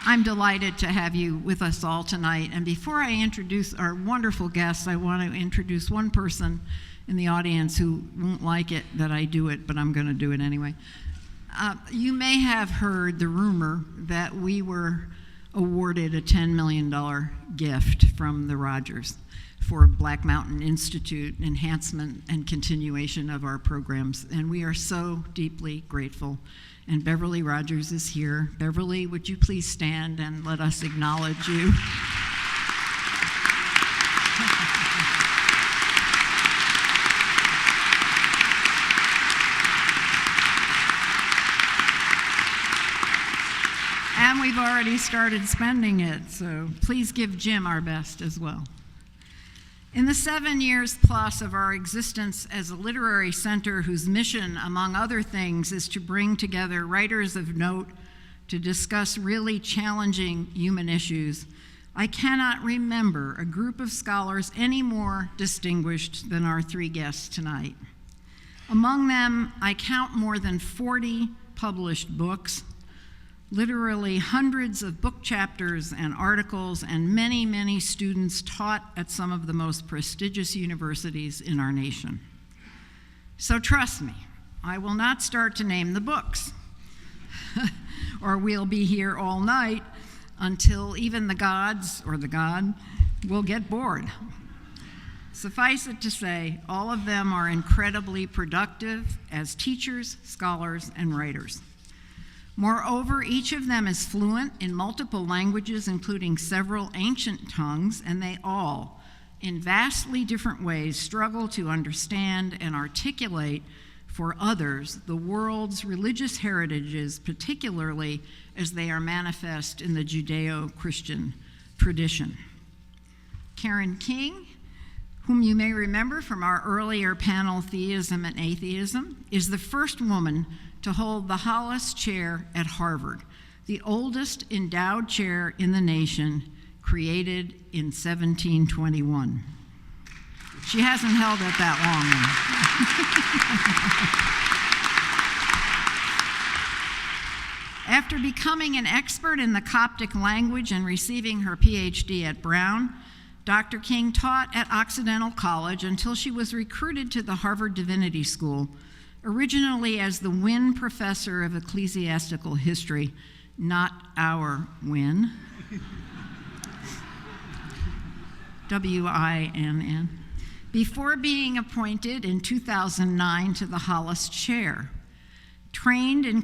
I'm delighted to have you with us all tonight. And before I introduce our wonderful guests, I want to introduce one person in the audience who won't like it that I do it, but I'm going to do it anyway. You may have heard the rumor that we were awarded a $10 million gift from the Rogers for Black Mountain Institute enhancement and continuation of our programs, and we are so deeply grateful. And Beverly Rogers is here. Beverly, would you please stand and let us acknowledge you? And we've already started spending it, so please give Jim our best as well. In the 7 years plus of our existence as a literary center whose mission, among other things, is to bring together writers of note to discuss really challenging human issues, I cannot remember a group of scholars any more distinguished than our three guests tonight. Among them, I count more than 40 published books, literally hundreds of book chapters and articles, and many, many students taught at some of the most prestigious universities in our nation. So trust me, I will not start to name the books, or we'll be here all night until even the gods, or the God, will get bored. Suffice it to say, all of them are incredibly productive as teachers, scholars, and writers. Moreover, each of them is fluent in multiple languages, including several ancient tongues, and they all, in vastly different ways, struggle to understand and articulate for others the world's religious heritages, particularly as they are manifest in the Judeo-Christian tradition. Karen King, whom you may remember from our earlier panel, Theism and Atheism, is the first woman to hold the Hollis Chair at Harvard, the oldest endowed chair in the nation, created in 1721. She hasn't held it that long. After becoming an expert in the Coptic language and receiving her PhD at Brown, Dr. King taught at Occidental College until she was recruited to the Harvard Divinity School, originally as the Wynne Professor of Ecclesiastical History, not our Wynne, W-I-N-N, before being appointed in 2009 to the Hollis Chair. Trained in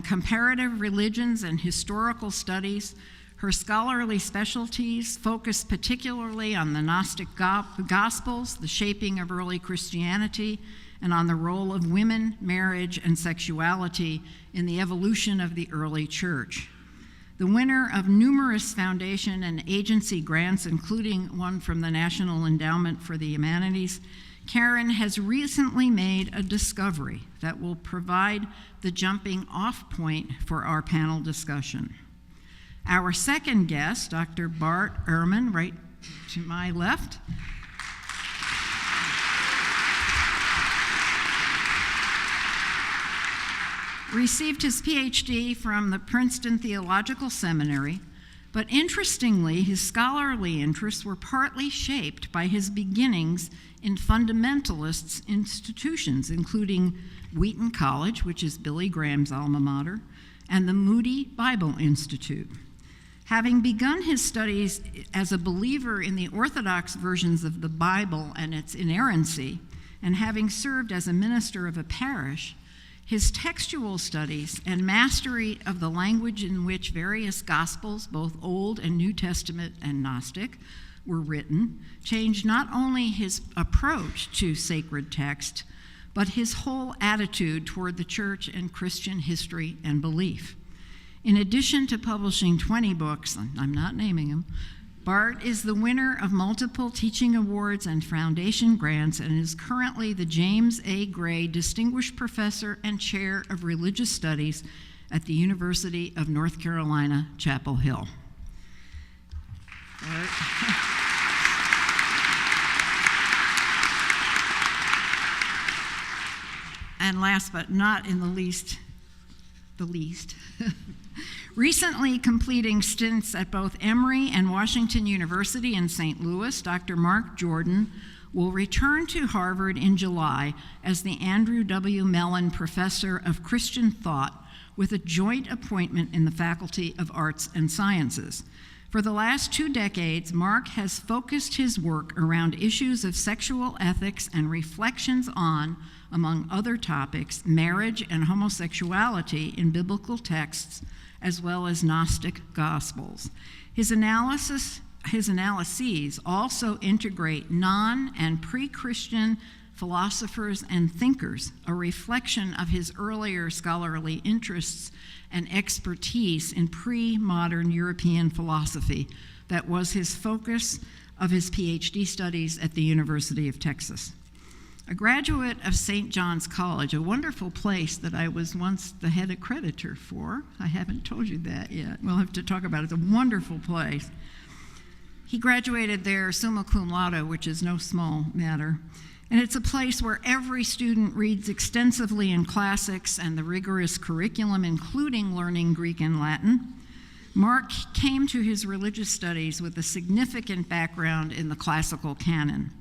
comparative religions and historical studies, her scholarly specialties focus particularly on the Gnostic Gospels, the shaping of early Christianity, and on the role of women, marriage, and sexuality in the evolution of the early church. The winner of numerous foundation and agency grants, including one from the National Endowment for the Humanities, Karen has recently made a discovery that will provide the jumping off point for our panel discussion. Our second guest, Dr. Bart Ehrman, right to my left, received his PhD from the Princeton Theological Seminary, but interestingly, his scholarly interests were partly shaped by his beginnings in fundamentalist institutions, including Wheaton College, which is Billy Graham's alma mater, and the Moody Bible Institute. Having begun his studies as a believer in the Orthodox versions of the Bible and its inerrancy, and having served as a minister of a parish, his textual studies and mastery of the language in which various Gospels, both Old and New Testament and Gnostic, were written, changed not only his approach to sacred text, but his whole attitude toward the church and Christian history and belief. In addition to publishing 20 books, I'm not naming them, Bart is the winner of multiple teaching awards and foundation grants and is currently the James A. Gray Distinguished Professor and Chair of Religious Studies at the University of North Carolina, Chapel Hill. And last but not in the least, Recently completing stints at both Emory and Washington University in St. Louis, Dr. Mark Jordan will return to Harvard in July as the Andrew W. Mellon Professor of Christian Thought with a joint appointment in the Faculty of Arts and Sciences. For the last 2 decades, Mark has focused his work around issues of sexual ethics and reflections on, among other topics, marriage and homosexuality in biblical texts, as well as Gnostic Gospels. His analyses also integrate non- and pre-Christian philosophers and thinkers, a reflection of his earlier scholarly interests and expertise in pre-modern European philosophy that was his focus of his PhD studies at the University of Texas. A graduate of St. John's College, a wonderful place that I was once the head accreditor for. I haven't told you that yet. We'll have to talk about it. It's a wonderful place. He graduated there summa cum laude, which is no small matter. And it's a place where every student reads extensively in classics and the rigorous curriculum, including learning Greek and Latin. Mark came to his religious studies with a significant background in the classical canon.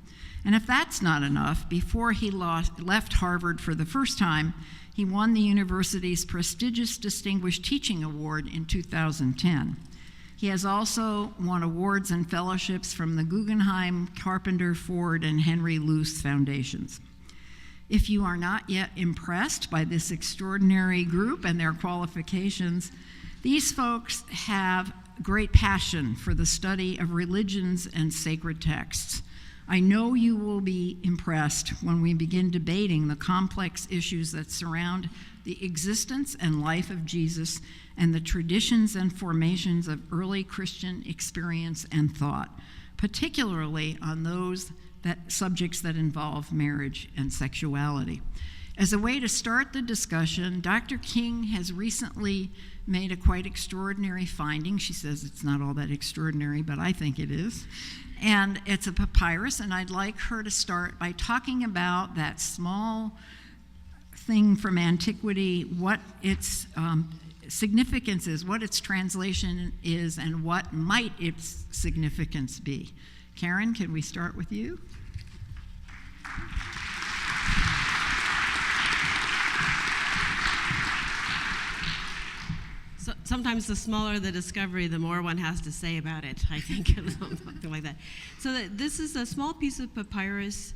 And if that's not enough, before he left Harvard for the first time, he won the university's prestigious Distinguished Teaching Award in 2010. He has also won awards and fellowships from the Guggenheim, Carpenter, Ford, and Henry Luce Foundations. If you are not yet impressed by this extraordinary group and their qualifications, these folks have great passion for the study of religions and sacred texts. I know you will be impressed when we begin debating the complex issues that surround the existence and life of Jesus and the traditions and formations of early Christian experience and thought, particularly on those subjects that involve marriage and sexuality. As a way to start the discussion, Dr. King has recently made a quite extraordinary finding. She says it's not all that extraordinary, but I think it is. And it's a papyrus, and I'd like her to start by talking about that small thing from antiquity, what its significance is, what its translation is, and what might its significance be. Karen, can we start with you? So sometimes the smaller the discovery, the more one has to say about it, I think, something like that. So this is a small piece of papyrus.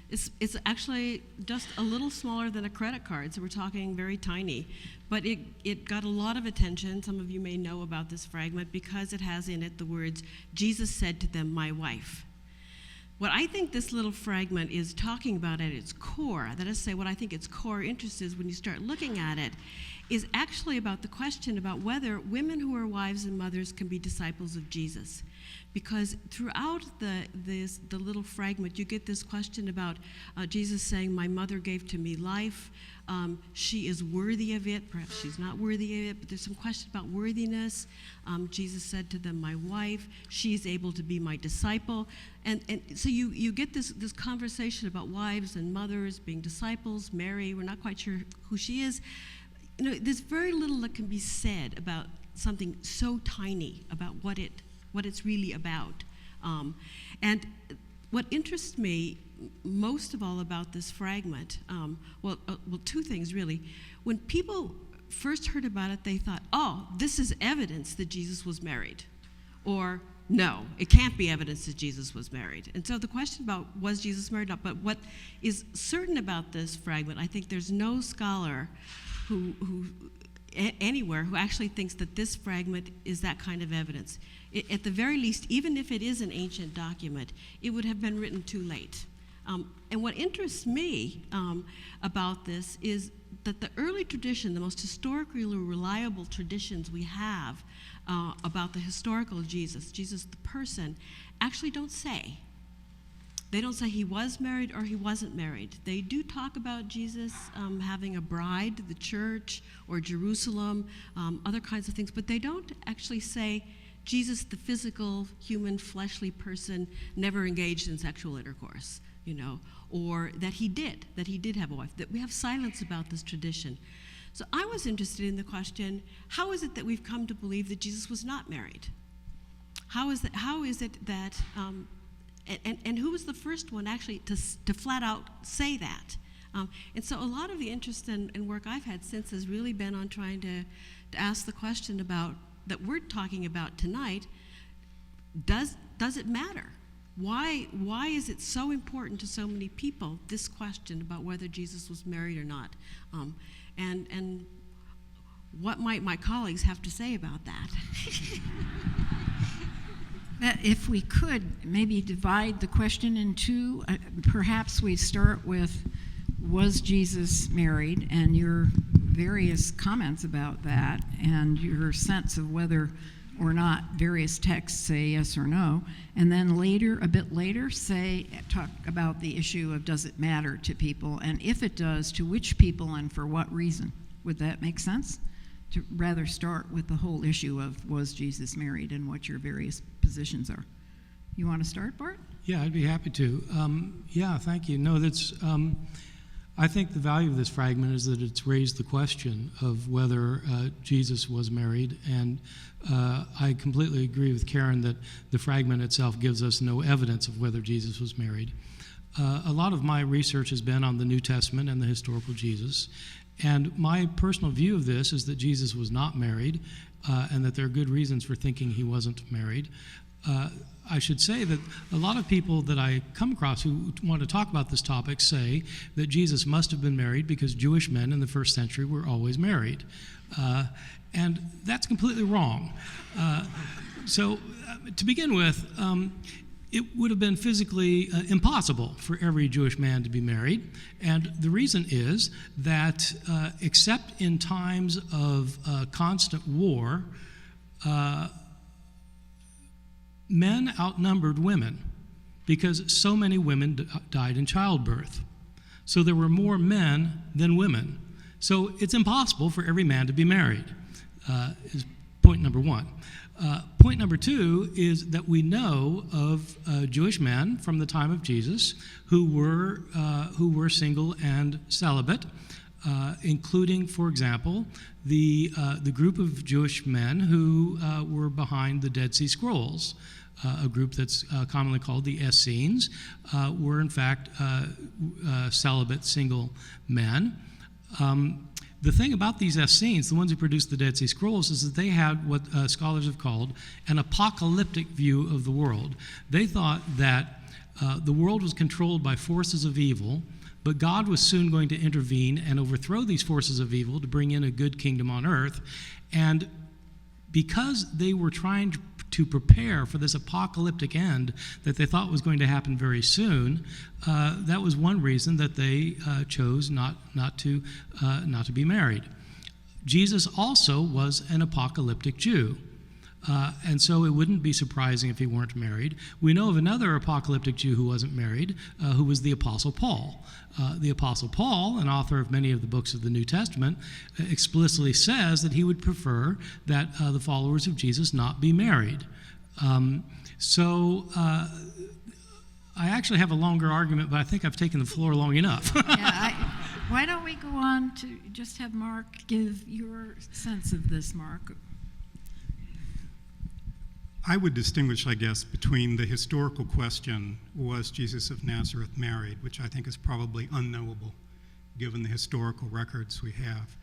It's actually just a little smaller than a credit card, so we're talking very tiny. But it got a lot of attention. Some of you may know about this fragment because it has in it the words, "Jesus said to them, my wife." What I think this little fragment is talking about at its core, that is to say what I think its core interest is when you start looking at it, is actually about the question about whether women who are wives and mothers can be disciples of Jesus. Because throughout the little fragment, you get this question about Jesus saying, "My mother gave to me life. She is worthy of it." Perhaps she's not worthy of it, but there's some question about worthiness. Jesus said to them, "My wife. She is able to be my disciple." And so you get this conversation about wives and mothers being disciples. Mary, we're not quite sure who she is. You know, there's very little that can be said about something so tiny, about what it's really about. And what interests me most of all about this fragment, well, two things really. When people first heard about it, they thought, oh, this is evidence that Jesus was married. Or, no, it can't be evidence that Jesus was married. And so the question about was Jesus married or not, but what is certain about this fragment, I think there's no scholar who anywhere who actually thinks that this fragment is that kind of evidence. At the very least, even if it is an ancient document, it would have been written too late. And what interests me about this is that the early tradition, the most historically reliable traditions we have about the historical Jesus the person, actually don't say. They don't say he was married or he wasn't married. They do talk about Jesus having a bride, the church, or Jerusalem, other kinds of things, but they don't actually say Jesus, the physical, human, fleshly person, never engaged in sexual intercourse, or that he did have a wife. That we have silence about this tradition. So I was interested in the question, how is it that we've come to believe that Jesus was not married? How is it that, and who was the first one actually to flat out say that? And so a lot of the interest and work I've had since has really been on trying to ask the question about, that we're talking about tonight, does it matter? Why is it so important to so many people, this question about whether Jesus was married or not? And what might my colleagues have to say about that? If we could maybe divide the question in two, perhaps we start with, was Jesus married, and your various comments about that, and your sense of whether or not various texts say yes or no, and then later, a bit later, talk about the issue of does it matter to people, and if it does, to which people and for what reason. Would that make sense? To rather start with the whole issue of was Jesus married and what your various positions are. You want to start, Bart? Yeah, I'd be happy to. Thank you. No, that's. I think the value of this fragment is that it's raised the question of whether Jesus was married, and I completely agree with Karen that the fragment itself gives us no evidence of whether Jesus was married. A lot of my research has been on the New Testament and the historical Jesus, and my personal view of this is that Jesus was not married, and that there are good reasons for thinking he wasn't married. I should say that a lot of people that I come across who want to talk about this topic say that Jesus must have been married because Jewish men in the first century were always married. And that's completely wrong. So to begin with, it would have been physically impossible for every Jewish man to be married. And the reason is that except in times of constant war, men outnumbered women because so many women died in childbirth. So there were more men than women. So it's impossible for every man to be married, is point number one. Point number two is that we know of Jewish men from the time of Jesus who were single and celibate, including, for example, the group of Jewish men who were behind the Dead Sea Scrolls. A group that's commonly called the Essenes, were in fact celibate single men. The thing about these Essenes, the ones who produced the Dead Sea Scrolls, is that they had what scholars have called an apocalyptic view of the world. They thought that the world was controlled by forces of evil, but God was soon going to intervene and overthrow these forces of evil to bring in a good kingdom on earth. And because they were trying to prepare for this apocalyptic end that they thought was going to happen very soon, that was one reason that they chose not to be married. Jesus also was an apocalyptic Jew. And so it wouldn't be surprising if he weren't married. We know of another apocalyptic Jew who wasn't married, who was the Apostle Paul. The Apostle Paul, an author of many of the books of the New Testament, explicitly says that he would prefer that the followers of Jesus not be married. I actually have a longer argument, but I think I've taken the floor long enough. Why don't we go on to just have Mark give your sense of this, Mark? I would distinguish, I guess, between the historical question, was Jesus of Nazareth married, which I think is probably unknowable given the historical records we have,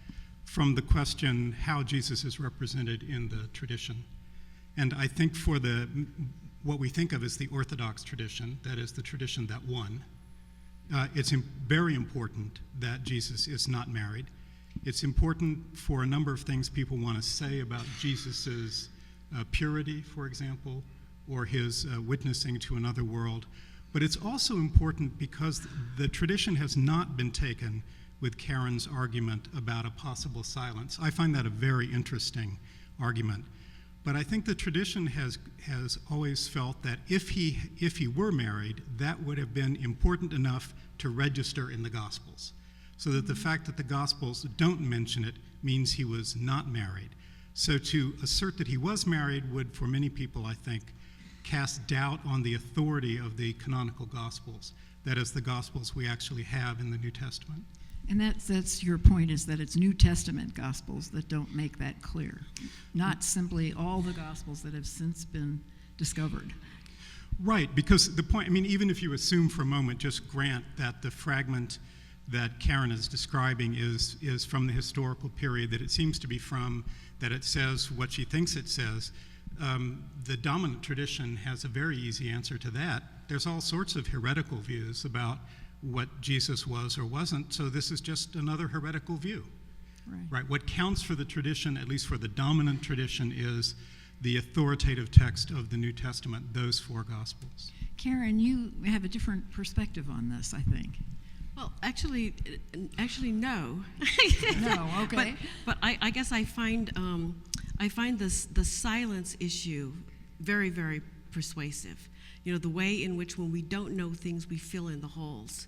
from the question how Jesus is represented in the tradition. And I think for what we think of as the Orthodox tradition, that is the tradition that won, it's very important that Jesus is not married. It's important for a number of things people want to say about Jesus's purity, for example, or his witnessing to another world. But it's also important because the tradition has not been taken with Karen's argument about a possible silence. I find that a very interesting argument. But I think the tradition has always felt that if he were married, that would have been important enough to register in the Gospels. So that the fact that the Gospels don't mention it means he was not married. So to assert that he was married would, for many people, I think, cast doubt on the authority of the canonical Gospels, that is, the Gospels we actually have in the New Testament. And that's your point, is that it's New Testament Gospels that don't make that clear, not simply all the Gospels that have since been discovered. Right, because the point, I mean, even if you assume for a moment, just grant that the fragment that Karen is describing is from the historical period that it seems to be from, that it says what she thinks it says, the dominant tradition has a very easy answer to that. There's all sorts of heretical views about what Jesus was or wasn't, so this is just another heretical view. Right? What counts for the tradition, at least for the dominant tradition, is the authoritative text of the New Testament, those four Gospels. Karen, you have a different perspective on this, I think. Well, actually, no. No, okay. But I guess I find the silence issue very, very persuasive. You know, the way in which when we don't know things, we fill in the holes.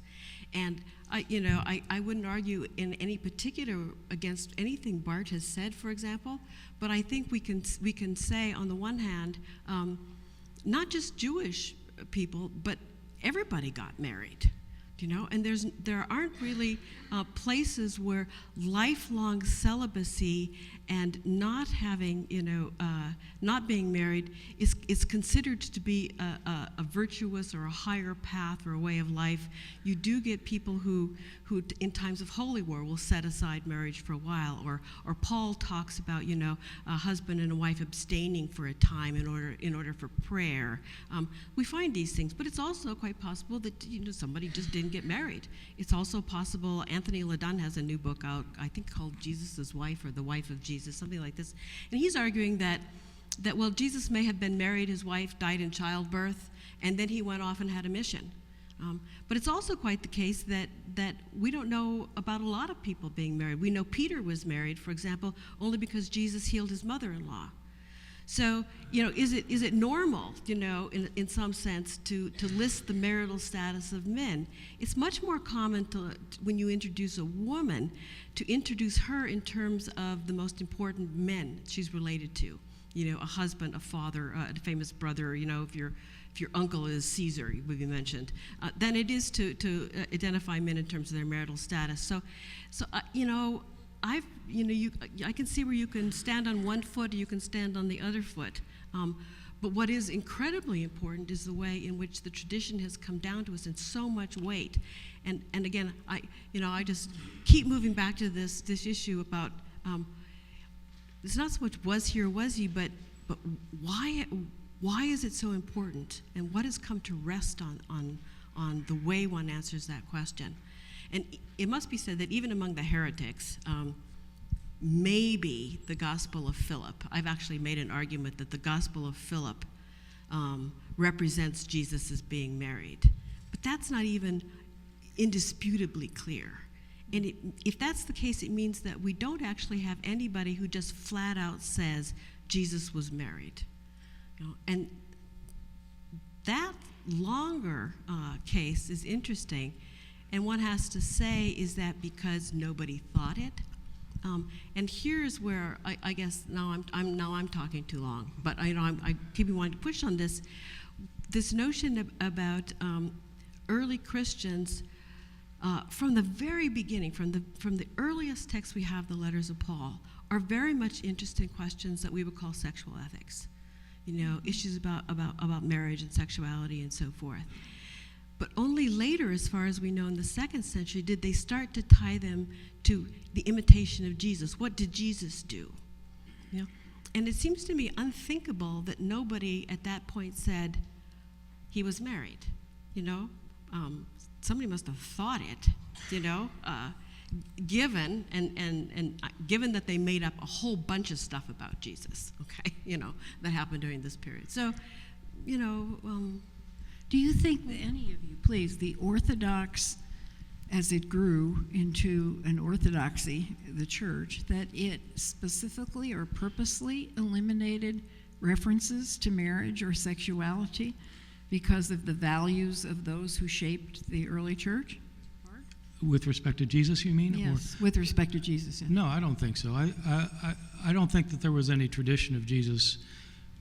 And I wouldn't argue in any particular against anything Bart has said, for example, but I think we can say on the one hand, not just Jewish people, but everybody got married. And there aren't really places where lifelong celibacy and not having, not being married is considered to be a virtuous or a higher path or a way of life. You do get people who in times of holy war will set aside marriage for a while, or Paul talks about, a husband and a wife abstaining for a time in order for prayer. We find these things, but it's also quite possible that somebody just didn't get married. It's also possible. Anthony LaDunn has a new book out, I think, called Jesus' Wife or The Wife of Jesus, something like this, and he's arguing that well, Jesus may have been married, his wife died in childbirth, and then he went off and had a mission. But it's also quite the case that we don't know about a lot of people being married. We know Peter was married, for example, only because Jesus healed his mother-in-law. So, is it normal, in some sense, to list the marital status of men? It's much more common when you introduce a woman, to introduce her in terms of the most important men she's related to. A husband, a father, a famous brother, if your uncle is Caesar, would be mentioned, than it is to identify men in terms of their marital status. So I can see where you can stand on one foot or you can stand on the other foot. But what is incredibly important is the way in which the tradition has come down to us in so much weight. And again, I just keep moving back to this issue about it's not so much was he or was he, but why is it so important, and what has come to rest on the way one answers that question? And it must be said that even among the heretics, maybe the Gospel of Philip, I've actually made an argument that the Gospel of Philip represents Jesus as being married. But that's not even indisputably clear. And if that's the case, it means that we don't actually have anybody who just flat out says Jesus was married. And that longer case is interesting. And one has to say, is that because nobody thought it? And here's where I guess now I'm talking too long, but I keep wanting to push on this notion about early Christians from the very beginning, from the earliest texts we have, the letters of Paul, are very much interested in questions that we would call sexual ethics, issues about marriage and sexuality and so forth. But only later, as far as we know, in the 2nd century, did they start to tie them to the imitation of Jesus. What did Jesus do? And it seems to me unthinkable that nobody at that point said he was married. Somebody must have thought it, given given that they made up a whole bunch of stuff about Jesus, okay, that happened during this period. So, do you think that any of you, please, the Orthodox, as it grew into an orthodoxy, the church, that it specifically or purposely eliminated references to marriage or sexuality because of the values of those who shaped the early church? With respect to Jesus, you mean? Yes, with respect to Jesus. Yeah. No, I don't think so. I don't think that there was any tradition of Jesus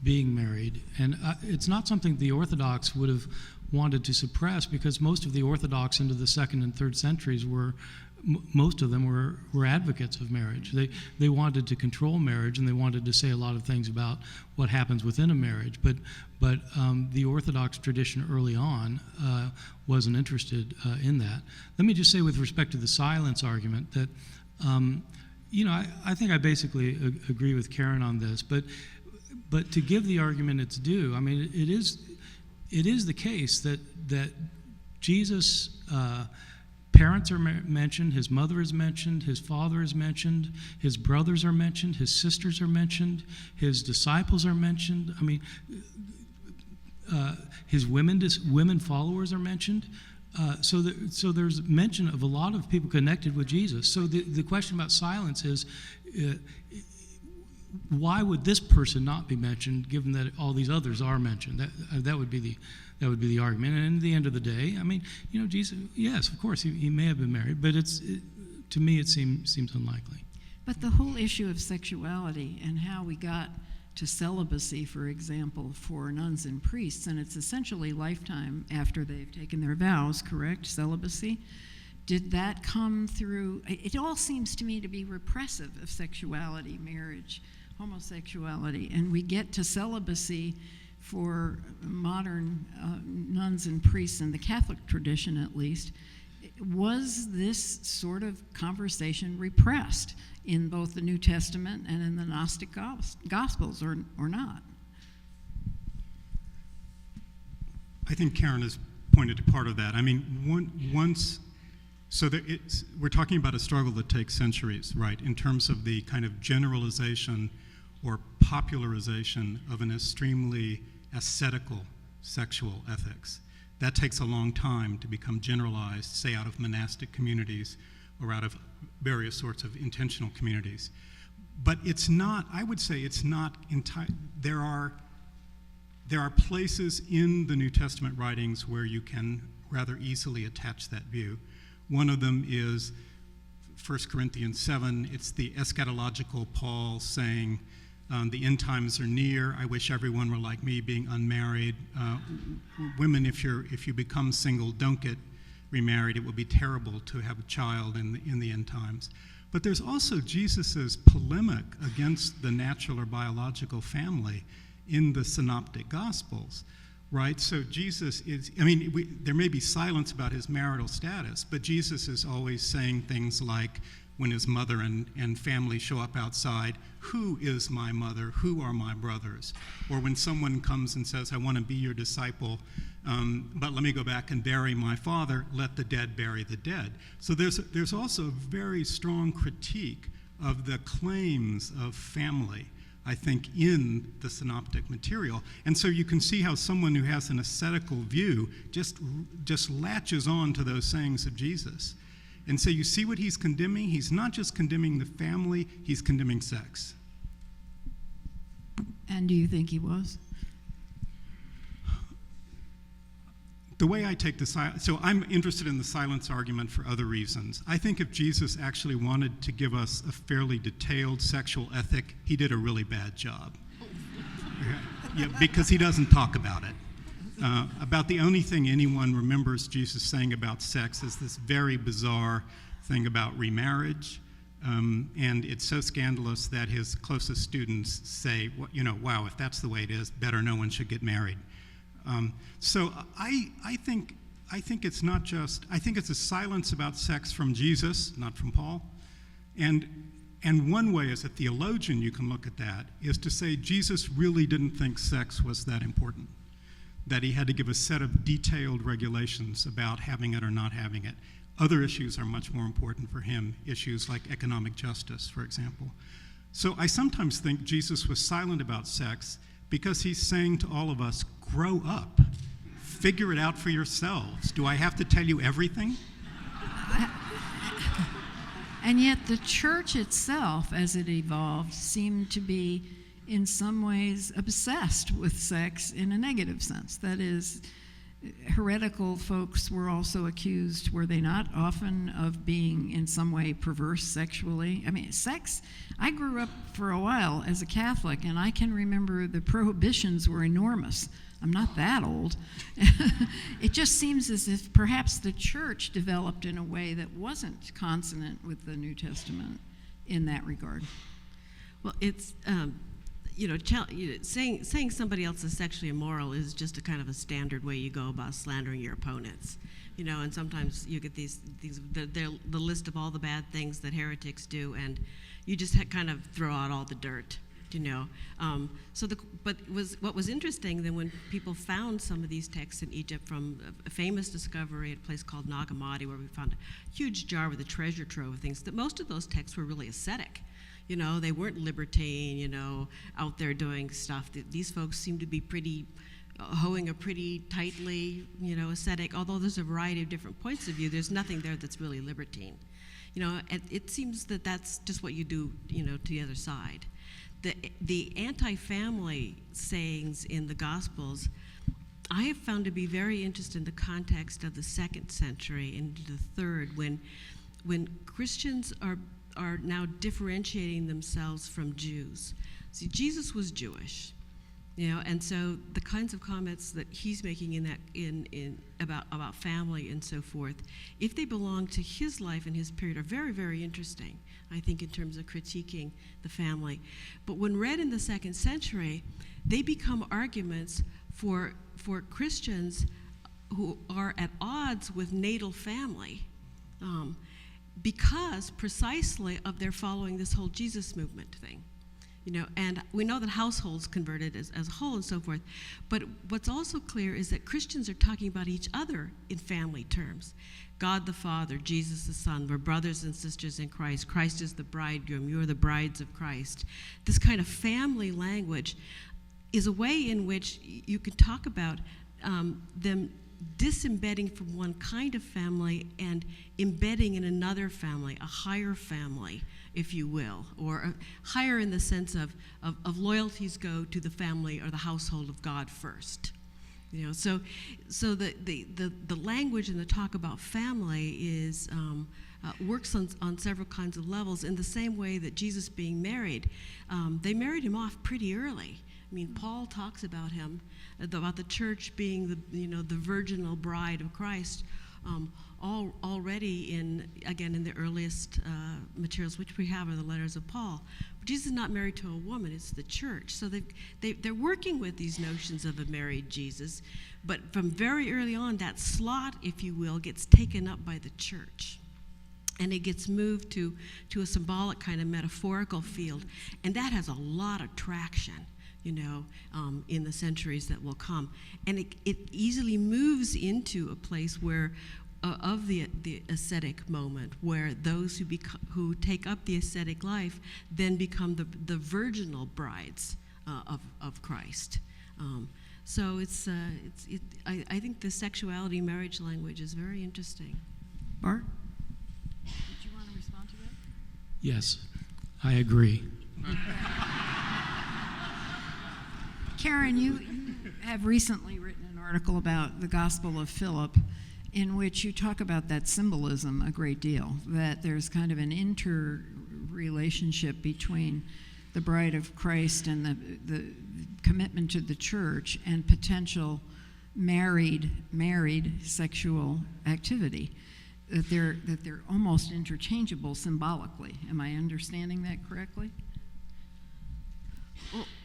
being married. And it's not something the Orthodox would have wanted to suppress, because most of the Orthodox into the 2nd and 3rd centuries were most of them were advocates of marriage. They wanted to control marriage, and they wanted to say a lot of things about what happens within a marriage. But the Orthodox tradition early on wasn't interested in that. Let me just say, with respect to the silence argument, that I think I basically agree with Karen on this. But to give the argument its due, I mean, it is the case that Jesus' parents are mentioned, his mother is mentioned, his father is mentioned, his brothers are mentioned, his sisters are mentioned, his disciples are mentioned. I mean, his women followers are mentioned. So there's mention of a lot of people connected with Jesus. So the question about silence is, why would this person not be mentioned, given that all these others are mentioned? That would be the argument. And at the end of the day, I mean, Jesus, yes, of course, he may have been married, but to me it seems unlikely. But the whole issue of sexuality and how we got to celibacy, for example, for nuns and priests, and it's essentially lifetime after they've taken their vows, correct? Celibacy. Did that come through? It all seems to me to be repressive of sexuality, marriage, homosexuality, and we get to celibacy for modern nuns and priests in the Catholic tradition, at least. Was this sort of conversation repressed in both the New Testament and in the Gnostic Gospels, or not? I think Karen has pointed to part of that. I mean, we're talking about a struggle that takes centuries, right, in terms of the kind of generalization or popularization of an extremely ascetical sexual ethics. That takes a long time to become generalized, say, out of monastic communities or out of various sorts of intentional communities. But it's not, I would say it's not entire. There are places in the New Testament writings where you can rather easily attach that view. One of them is 1 Corinthians 7. It's the eschatological Paul saying, the end times are near. I wish everyone were like me, being unmarried. Women, if you become single, don't get remarried. It will be terrible to have a child in the end times. But there's also Jesus's polemic against the natural or biological family in the Synoptic Gospels, right? So Jesus is, there may be silence about his marital status, but Jesus is always saying things like, when his mother and family show up outside, who is my mother? Who are my brothers? Or when someone comes and says, I want to be your disciple, but let me go back and bury my father, let the dead bury the dead. So there's also a very strong critique of the claims of family, I think, in the synoptic material. And so you can see how someone who has an ascetical view just latches on to those sayings of Jesus. And so you see what he's condemning? He's not just condemning the family, he's condemning sex. And do you think he was? The way I take the silence, so I'm interested in the silence argument for other reasons. I think if Jesus actually wanted to give us a fairly detailed sexual ethic, he did a really bad job. Yeah, because he doesn't talk about it. About the only thing anyone remembers Jesus saying about sex is this very bizarre thing about remarriage, and it's so scandalous that his closest students say, wow, if that's the way it is, better no one should get married. So I think it's not just, I think it's a silence about sex from Jesus, not from Paul, and one way as a theologian you can look at that is to say Jesus really didn't think sex was that important, that he had to give a set of detailed regulations about having it or not having it. Other issues are much more important for him, issues like economic justice, for example. So I sometimes think Jesus was silent about sex because he's saying to all of us, grow up, figure it out for yourselves. Do I have to tell you everything? And yet the church itself, as it evolved, seemed to be in some ways obsessed with sex in a negative sense. That is, heretical folks were also accused, were they not, often of being in some way perverse sexually? I mean, sex, I grew up for a while as a Catholic, and I can remember the prohibitions were enormous. I'm not that old. It just seems as if perhaps the church developed in a way that wasn't consonant with the New Testament in that regard. Well, it's saying somebody else is sexually immoral is just a kind of a standard way you go about slandering your opponents. And sometimes you get the list of all the bad things that heretics do, and you just kind of throw out all the dirt. What was interesting then when people found some of these texts in Egypt from a famous discovery at a place called Nag Hammadi, where we found a huge jar with a treasure trove of things, that most of those texts were really ascetic. They weren't libertine, out there doing stuff. These folks seem to be hoeing a pretty tightly, ascetic, although there's a variety of different points of view, there's nothing there that's really libertine. It seems that that's just what you do, to the other side. The anti-family sayings in the Gospels, I have found to be very interesting in the context of the 2nd century into the 3rd, when Christians are now differentiating themselves from Jews. See, Jesus was Jewish, and so the kinds of comments that he's making in about family and so forth, if they belong to his life and his period, are very, very interesting, I think, in terms of critiquing the family. But when read in the 2nd century, they become arguments for Christians who are at odds with natal family, because precisely of their following this whole Jesus movement thing. And we know that households converted as a whole and so forth, but what's also clear is that Christians are talking about each other in family terms. God the Father, Jesus the Son, we're brothers and sisters in Christ. Christ is the bridegroom, you're the brides of Christ. This kind of family language is a way in which you could talk about them disembedding from one kind of family and embedding in another family, a higher family, if you will, or higher in the sense of loyalties go to the family or the household of God first. So the language and the talk about family is works on several kinds of levels in the same way that Jesus being married, they married him off pretty early. I mean, Paul talks about him, about the church being the virginal bride of Christ, already in the earliest materials which we have are the letters of Paul. But Jesus is not married to a woman; it's the church. So they're working with these notions of a married Jesus, but from very early on, that slot, if you will, gets taken up by the church. And it gets moved to a symbolic kind of metaphorical field, and that has a lot of traction, in the centuries that will come. And it easily moves into a place where, of the ascetic moment, where those who take up the ascetic life then become the virginal brides of Christ. So I think the sexuality marriage language is very interesting. Bart? Did you want to respond to that? Yes, I agree. Karen, you have recently written an article about the Gospel of Philip in which you talk about that symbolism a great deal, that there's kind of an interrelationship between the bride of Christ and the commitment to the church and potential married sexual activity, that they're almost interchangeable symbolically. Am I understanding that correctly?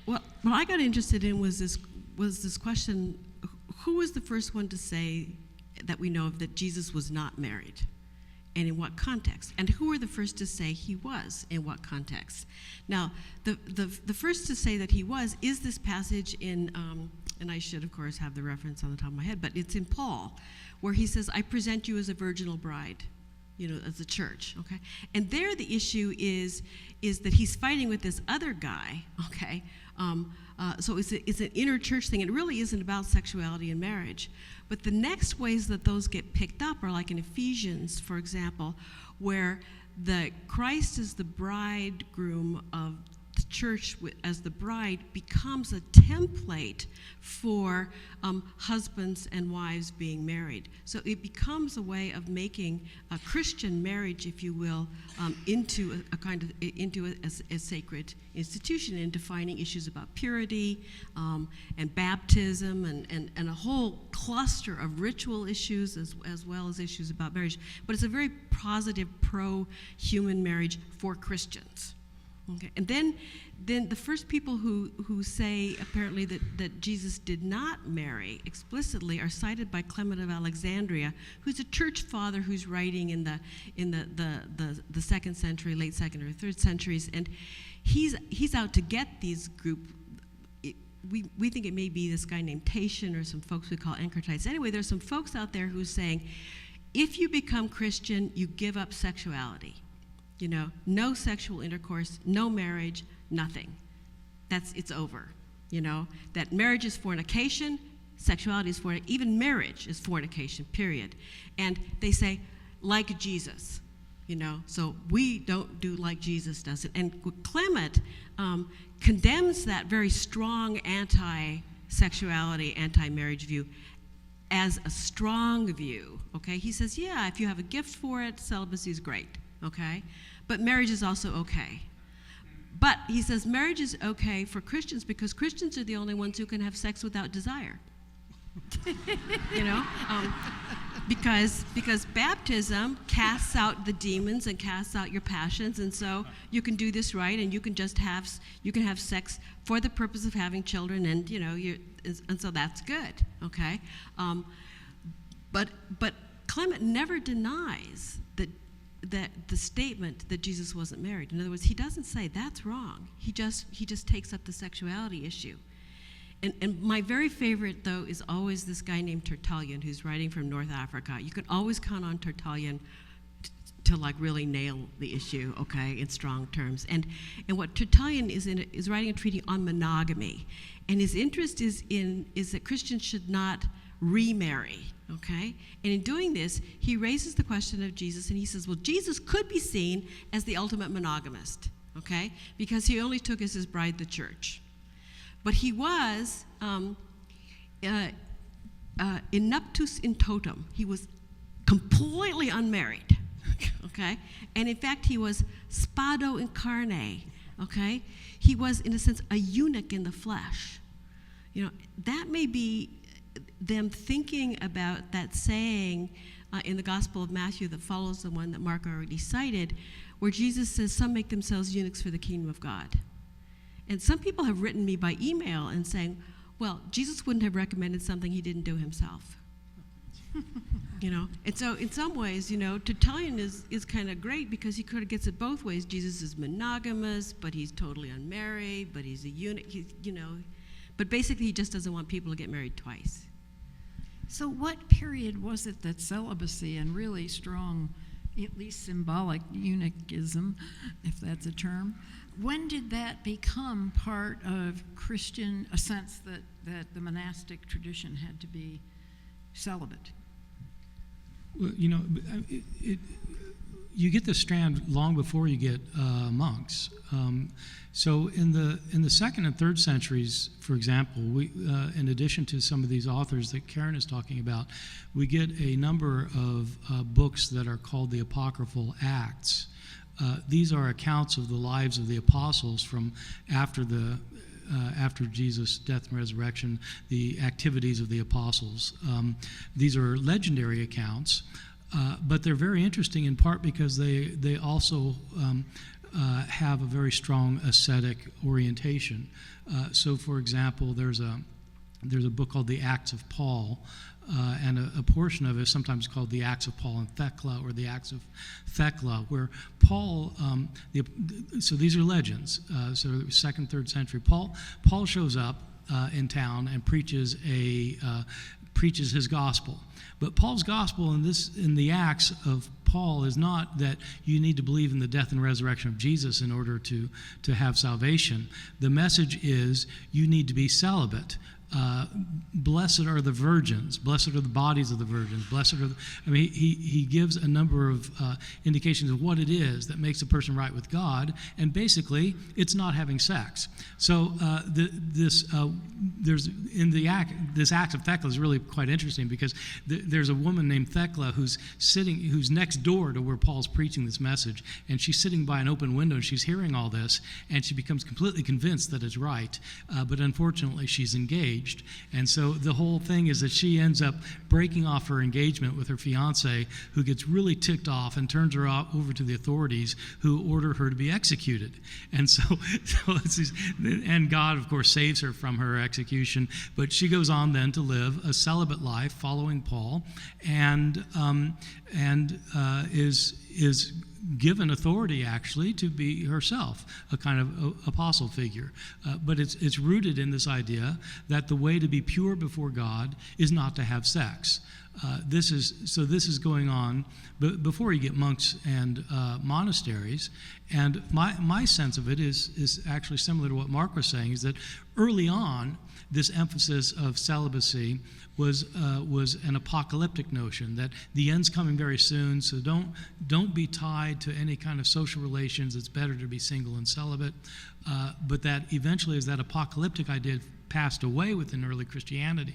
Well, what I got interested in was this question: who was the first one to say that we know of that Jesus was not married, and in what context? And who were the first to say he was, in what context? Now, the first to say that he was is this passage in, and I should of course have the reference on the top of my head, but it's in Paul, where he says, "I present you as a virginal bride." As a church, okay? And there the issue is that he's fighting with this other guy, okay? So it's an inner church thing. It really isn't about sexuality and marriage. But the next ways that those get picked up are like in Ephesians, for example, where the Christ is the bridegroom of the church as the bride becomes a template for husbands and wives being married. So it becomes a way of making a Christian marriage, if you will, into a sacred institution, and defining issues about purity and baptism and a whole cluster of ritual issues as well as issues about marriage. But it's a very positive, pro-human marriage for Christians. Okay, and then the first people who say apparently that Jesus did not marry explicitly are cited by Clement of Alexandria, who's a church father who's writing in the second century, late second or third centuries, and he's out to get these group. We think it may be this guy named Tatian or some folks we call Anchortites. Anyway, there's some folks out there who's saying, if you become Christian, you give up sexuality. You know, no sexual intercourse, no marriage, nothing. It's over. You know, that marriage is fornication, sexuality is fornication, even marriage is fornication, period. And they say, like Jesus, you know, so we don't do like Jesus does it. And Clement condemns that very strong anti-sexuality, anti-marriage view as a strong view, okay? He says, yeah, if you have a gift for it, celibacy is great, okay? But marriage is also okay. But he says marriage is okay for Christians because Christians are the only ones who can have sex without desire. You know? Because baptism casts out the demons and casts out your passions, and so you can do this right, and you can have sex for the purpose of having children, and you know, and so that's good, okay? But Clement never denies that the statement that Jesus wasn't married. In other words, he doesn't say that's wrong. He just takes up the sexuality issue. And my very favorite, though, is always this guy named Tertullian, who's writing from North Africa. You can always count on Tertullian to like really nail the issue, okay, in strong terms. And what Tertullian is writing a treatise on monogamy, and his interest is that Christians should not remarry, okay? And in doing this, he raises the question of Jesus, and he says, well, Jesus could be seen as the ultimate monogamist, okay? Because he only took as his bride the church. But he was in nuptus in totem. He was completely unmarried, okay? And in fact, he was spado in carne, okay? He was, in a sense, a eunuch in the flesh. You know, that may be them thinking about that saying in the Gospel of Matthew that follows the one that Mark already cited, where Jesus says, some make themselves eunuchs for the kingdom of God. And some people have written me by email and saying, well, Jesus wouldn't have recommended something he didn't do himself. You know, and so in some ways, you know, Tertullian is kind of great because he kind of gets it both ways. Jesus is monogamous, but he's totally unmarried, but he's a eunuch, you know. But basically, he just doesn't want people to get married twice. So what period was it that celibacy and really strong, at least symbolic eunuchism, if that's a term, when did that become part of Christian, a sense that the monastic tradition had to be celibate? Well, you know, you get the strand long before you get monks. So in the second and third centuries, for example, we, in addition to some of these authors that Karen is talking about, we get a number of books that are called the Apocryphal Acts. These are accounts of the lives of the apostles from after Jesus' death and resurrection, the activities of the apostles. These are legendary accounts, but they're very interesting in part because they also have a very strong ascetic orientation. So, for example, there's a book called The Acts of Paul, and a portion of it is sometimes called the Acts of Paul and Thecla, or the Acts of Thecla, where Paul, so these are legends, so 2nd, 3rd century, Paul shows up in town and preaches a preaches his gospel. But Paul's gospel in the Acts of Paul is not that you need to believe in the death and resurrection of Jesus in order to have salvation. The message is you need to be celibate. Blessed are the virgins. Blessed are the bodies of the virgins. Blessed are he gives a number of indications of what it is that makes a person right with God, and basically it's not having sex. So this act of Thecla is really quite interesting, because there's a woman named Thecla who's next door to where Paul's preaching this message, and she's sitting by an open window and she's hearing all this, and she becomes completely convinced that it's right, but unfortunately she's engaged. And so the whole thing is that she ends up breaking off her engagement with her fiance, who gets really ticked off and turns her over to the authorities, who order her to be executed. And and God, of course, saves her from her execution. But she goes on then to live a celibate life following Paul, and is given authority actually to be herself a kind of apostle figure, but it's rooted in this idea that the way to be pure before God is not to have sex. This is going on before you get monks and monasteries, and my sense of it is actually similar to what Mark was saying, is that early on this emphasis of celibacy was an apocalyptic notion that the end's coming very soon, so don't be tied to any kind of social relations. It's better to be single and celibate. But that eventually, as that apocalyptic idea passed away within early Christianity,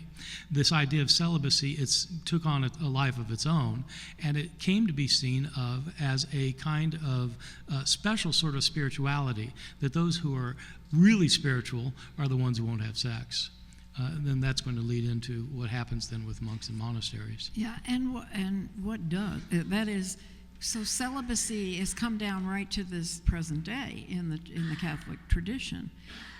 this idea of celibacy took on a life of its own, and it came to be seen of as a kind of special sort of spirituality, that those who are really spiritual are the ones who won't have sex. Then that's going to lead into what happens then with monks and monasteries. Yeah, and what does that is, so celibacy has come down right to this present day in the Catholic tradition,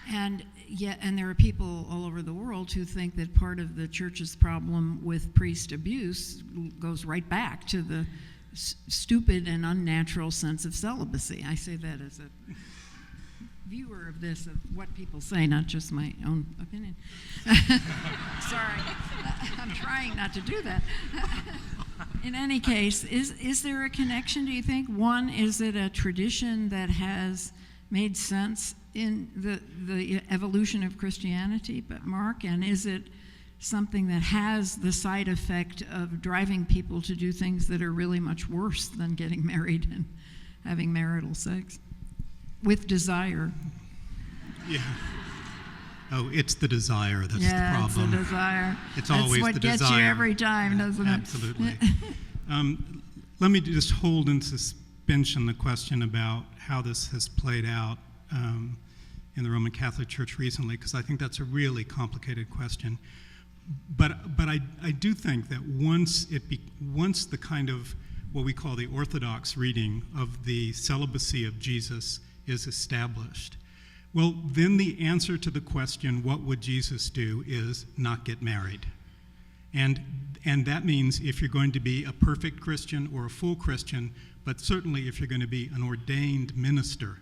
and there are people all over the world who think that part of the Church's problem with priest abuse goes right back to the stupid and unnatural sense of celibacy. I say that as a viewer of this, of what people say, not just my own opinion. Sorry, I'm trying not to do that. In any case, is there a connection, do you think? One, is it a tradition that has made sense in the evolution of Christianity, but Mark, and is it something that has the side effect of driving people to do things that are really much worse than getting married and having marital sex? With desire. Yeah. Oh, it's the desire that's the problem. Yeah, it's the desire. It's always the desire. That's what gets you every time, doesn't it? Absolutely. Let me just hold in suspension the question about how this has played out in the Roman Catholic Church recently, because I think that's a really complicated question. But I do think that once the kind of what we call the orthodox reading of the celibacy of Jesus is established, well, then the answer to the question, what would Jesus do, is not get married. And that means if you're going to be a perfect Christian or a full Christian, but certainly if you're going to be an ordained minister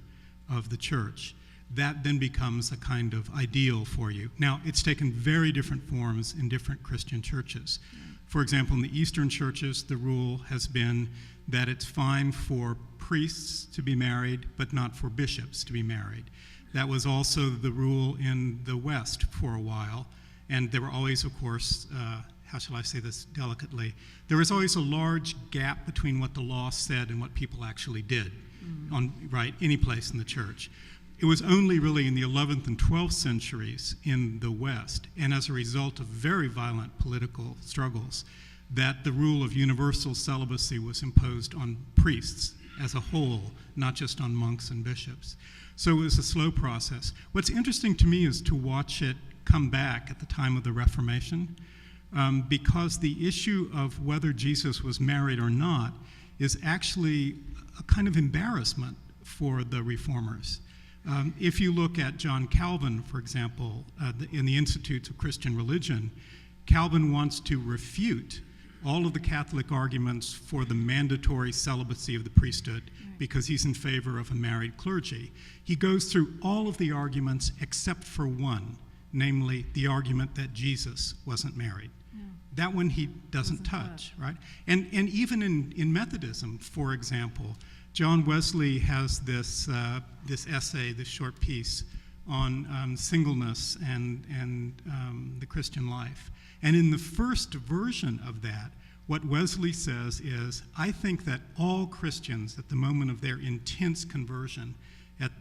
of the church, that then becomes a kind of ideal for you. Now, it's taken very different forms in different Christian churches. For example, in the Eastern churches, the rule has been that it's fine for priests to be married, but not for bishops to be married. That was also the rule in the West for a while, and there were always, of course, how shall I say this delicately, there was always a large gap between what the law said and what people actually did on any place in the church. It was only really in the 11th and 12th centuries in the West, and as a result of very violent political struggles, that the rule of universal celibacy was imposed on priests as a whole, not just on monks and bishops. So it was a slow process. What's interesting to me is to watch it come back at the time of the Reformation, because the issue of whether Jesus was married or not is actually a kind of embarrassment for the reformers. If you look at John Calvin, for example, in the Institutes of Christian Religion, Calvin wants to refute all of the Catholic arguments for the mandatory celibacy of the priesthood because he's in favor of a married clergy. He goes through all of the arguments except for one, namely the argument that Jesus wasn't married. That one he doesn't touch, right? And even in Methodism, for example, John Wesley has this essay, this short piece on singleness and the Christian life. And in the first version of that, what Wesley says is, I think that all Christians at the moment of their intense conversion,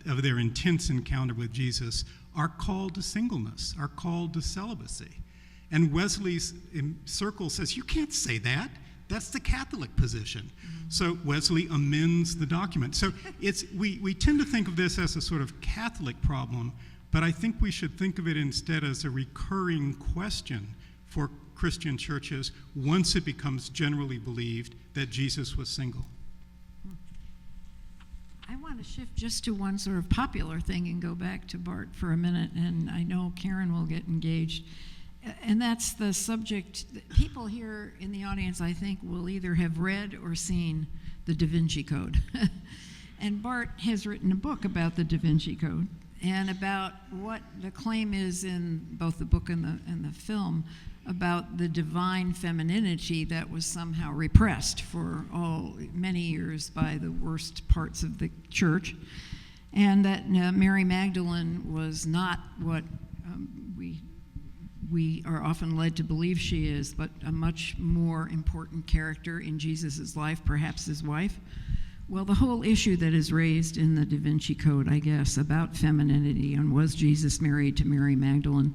of their intense encounter with Jesus, are called to singleness, are called to celibacy. And Wesley's circle says, you can't say that. That's the Catholic position. So Wesley amends the document. So we tend to think of this as a sort of Catholic problem, but I think we should think of it instead as a recurring question for Christian churches once it becomes generally believed that Jesus was single. I want to shift just to one sort of popular thing and go back to Bart for a minute, and I know Karen will get engaged. And that's the subject. People here in the audience, I think, will either have read or seen the Da Vinci Code. And Bart has written a book about the Da Vinci Code and about what the claim is in both the book and the film about the divine femininity that was somehow repressed for many years by the worst parts of the church, and that Mary Magdalene was not what we are often led to believe she is, but a much more important character in Jesus' life, perhaps his wife. Well, the whole issue that is raised in the Da Vinci Code, I guess, about femininity and was Jesus married to Mary Magdalene.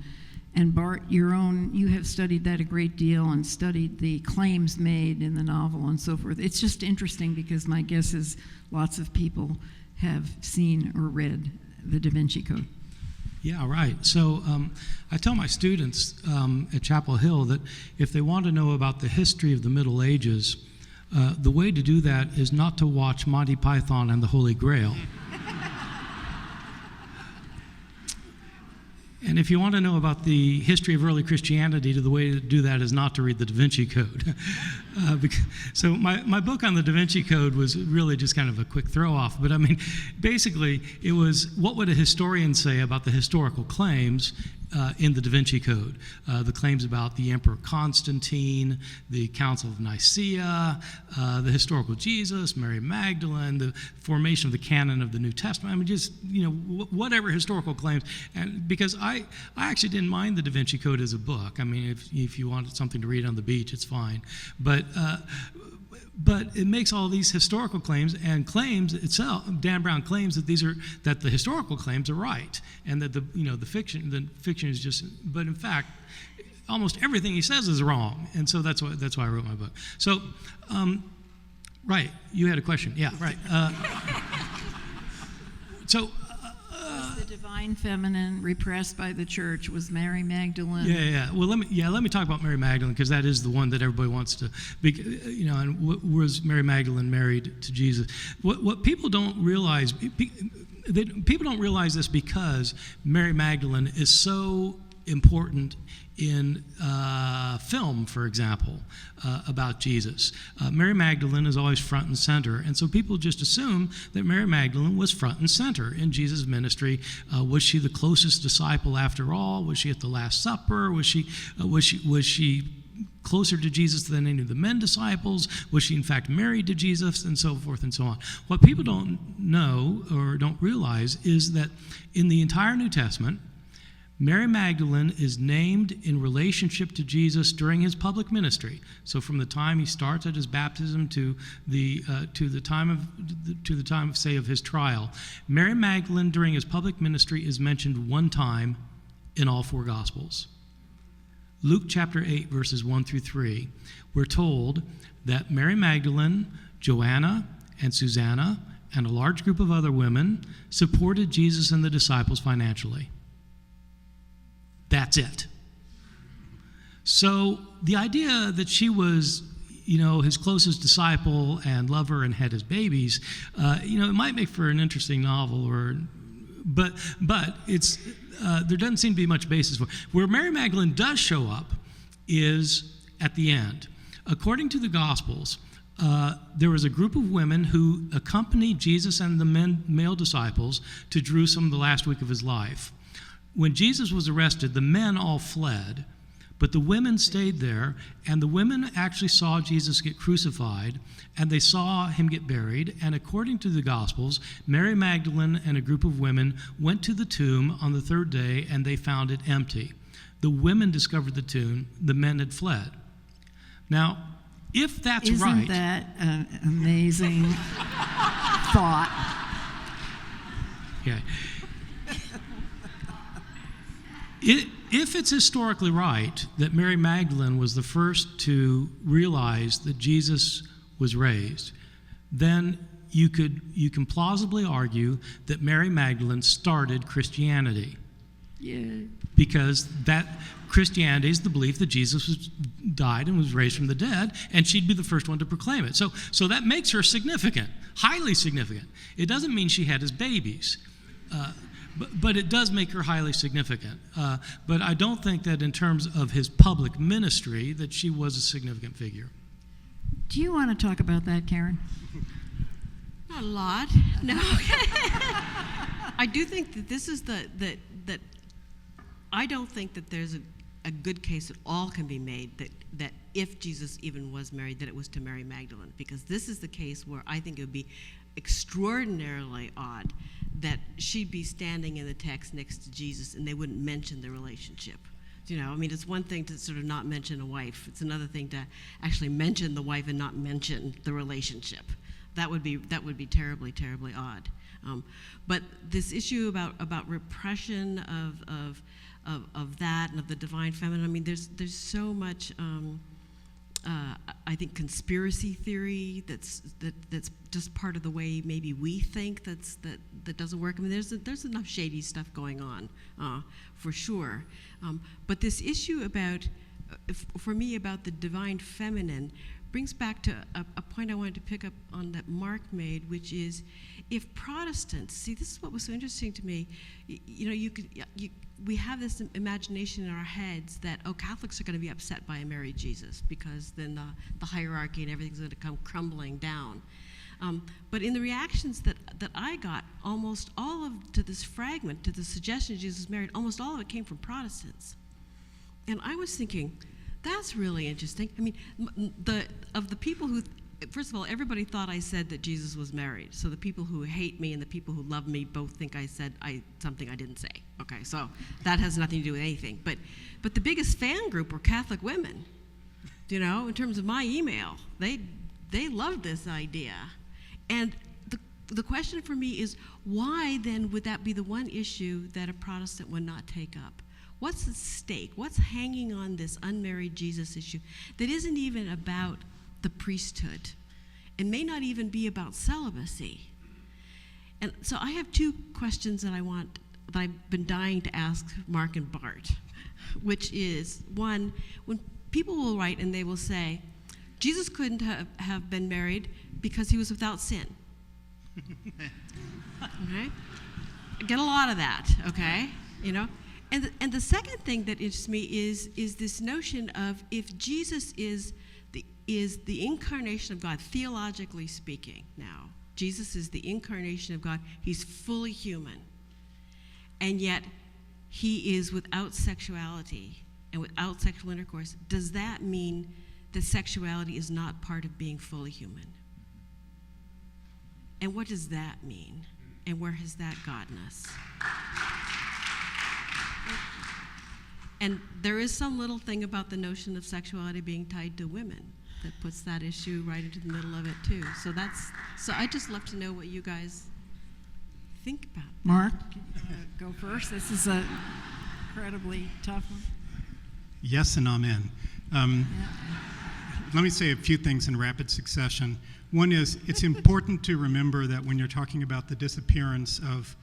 And Bart, you have studied that a great deal and studied the claims made in the novel and so forth. It's just interesting because my guess is lots of people have seen or read the Da Vinci Code. Yeah, right. So I tell my students at Chapel Hill that if they want to know about the history of the Middle Ages, the way to do that is not to watch Monty Python and the Holy Grail. And if you want to know about the history of early Christianity, the way to do that is not to read the Da Vinci Code. So my book on the Da Vinci Code was really just kind of a quick throw-off. But I mean, basically, it was what would a historian say about the historical claims in the Da Vinci Code? The claims about the Emperor Constantine, the Council of Nicaea, the historical Jesus, Mary Magdalene, the formation of the canon of the New Testament. I mean, just, whatever historical claims. And because I actually didn't mind the Da Vinci Code as a book. I mean, if you wanted something to read on the beach, it's fine. But it makes all these historical claims, and claims itself. Dan Brown claims that that the historical claims are right, and that the fiction is just. But in fact, almost everything he says is wrong, and so that's why I wrote my book. So, right, you had a question, yeah, right. The divine feminine repressed by the church was Mary Magdalene. Yeah. Well, let me talk about Mary Magdalene, because that is the one that everybody wants to. And was Mary Magdalene married to Jesus? What people don't realize, people don't realize this because Mary Magdalene is so important in film, for example, about Jesus. Mary Magdalene is always front and center, and so people just assume that Mary Magdalene was front and center in Jesus' ministry. Was she the closest disciple after all? Was she at the Last Supper? Was she closer to Jesus than any of the men disciples? Was she in fact married to Jesus? And so forth and so on. What people don't know or don't realize is that in the entire New Testament, Mary Magdalene is named in relationship to Jesus during his public ministry. So from the time he starts at his baptism to the time of say of his trial, Mary Magdalene during his public ministry is mentioned one time in all four Gospels. Luke chapter 8, verses 1 through 3, we're told that Mary Magdalene, Joanna, and Susanna, and a large group of other women supported Jesus and the disciples financially. That's it. So the idea that she was, his closest disciple and lover and had his babies, it might make for an interesting novel, but it's there doesn't seem to be much basis for it. Where Mary Magdalene does show up is at the end. According to the Gospels, there was a group of women who accompanied Jesus and the male disciples to Jerusalem the last week of his life. When Jesus was arrested, the men all fled, But the women stayed there, and the women actually saw Jesus get crucified, and they saw him get buried. And according to the Gospels, Mary Magdalene and a group of women went to the tomb on the third day, and they found it empty. The women discovered the tomb, the men had fled. Now, if that's right... Isn't that an amazing thought? Okay. If it's historically right that Mary Magdalene was the first to realize that Jesus was raised, then you can plausibly argue that Mary Magdalene started Christianity. Yeah. Because that Christianity is the belief that Jesus died and was raised from the dead, and she'd be the first one to proclaim it. So that makes her significant, highly significant. It doesn't mean she had his babies. But it does make her highly significant. But I don't think that in terms of his public ministry that she was a significant figure. Do you want to talk about that, Karen? Not a lot. No. I do think that this is that I don't think that there's a good case at all can be made that if Jesus even was married, that it was to Mary Magdalene, because this is the case where I think it would be extraordinarily odd that she'd be standing in the text next to Jesus and they wouldn't mention the relationship. You know, I mean, it's one thing to sort of not mention a wife. It's another thing to actually mention the wife and not mention the relationship. That would be terribly, terribly odd. But this issue about repression of that and of the divine feminine, I mean, there's so much. I think conspiracy theory that's just part of the way maybe we think that doesn't work. I mean, there's enough shady stuff going on for sure. But this issue for me about the divine feminine brings back to a point I wanted to pick up on that Mark made, which is if Protestants, see, this is what was so interesting to me. We have this imagination in our heads that, Catholics are going to be upset by a married Jesus because then the hierarchy and everything's going to come crumbling down. But in the reactions that I got, almost all to this fragment, to the suggestion Jesus was married, almost all of it came from Protestants. And I was thinking, that's really interesting. I mean, of the people who, first of all, everybody thought I said that Jesus was married. So the people who hate me and the people who love me both think I said something I didn't say. Okay, so that has nothing to do with anything. But the biggest fan group were Catholic women. You know, in terms of my email, they loved this idea. And the question for me is, why then would that be the one issue that a Protestant would not take up? What's at stake? What's hanging on this unmarried Jesus issue that isn't even about the priesthood and may not even be about celibacy? And so I have two questions that I've been dying to ask Mark and Bart, which is, one, when people will write and they will say, Jesus couldn't have been married because he was without sin. Okay? I get a lot of that, okay? You know? And the second thing that interests me is this notion of if Jesus is the incarnation of God, theologically speaking now, Jesus is the incarnation of God, he's fully human, and yet he is without sexuality and without sexual intercourse. Does that mean that sexuality is not part of being fully human? And what does that mean? And where has that gotten us? And there is some little thing about the notion of sexuality being tied to women that puts that issue right into the middle of it too. So I'd just love to know what you guys think about that. Mark, go first. This is an incredibly tough one. Yes and amen. Let me say a few things in rapid succession. One is, it's important to remember that when you're talking about the disappearance of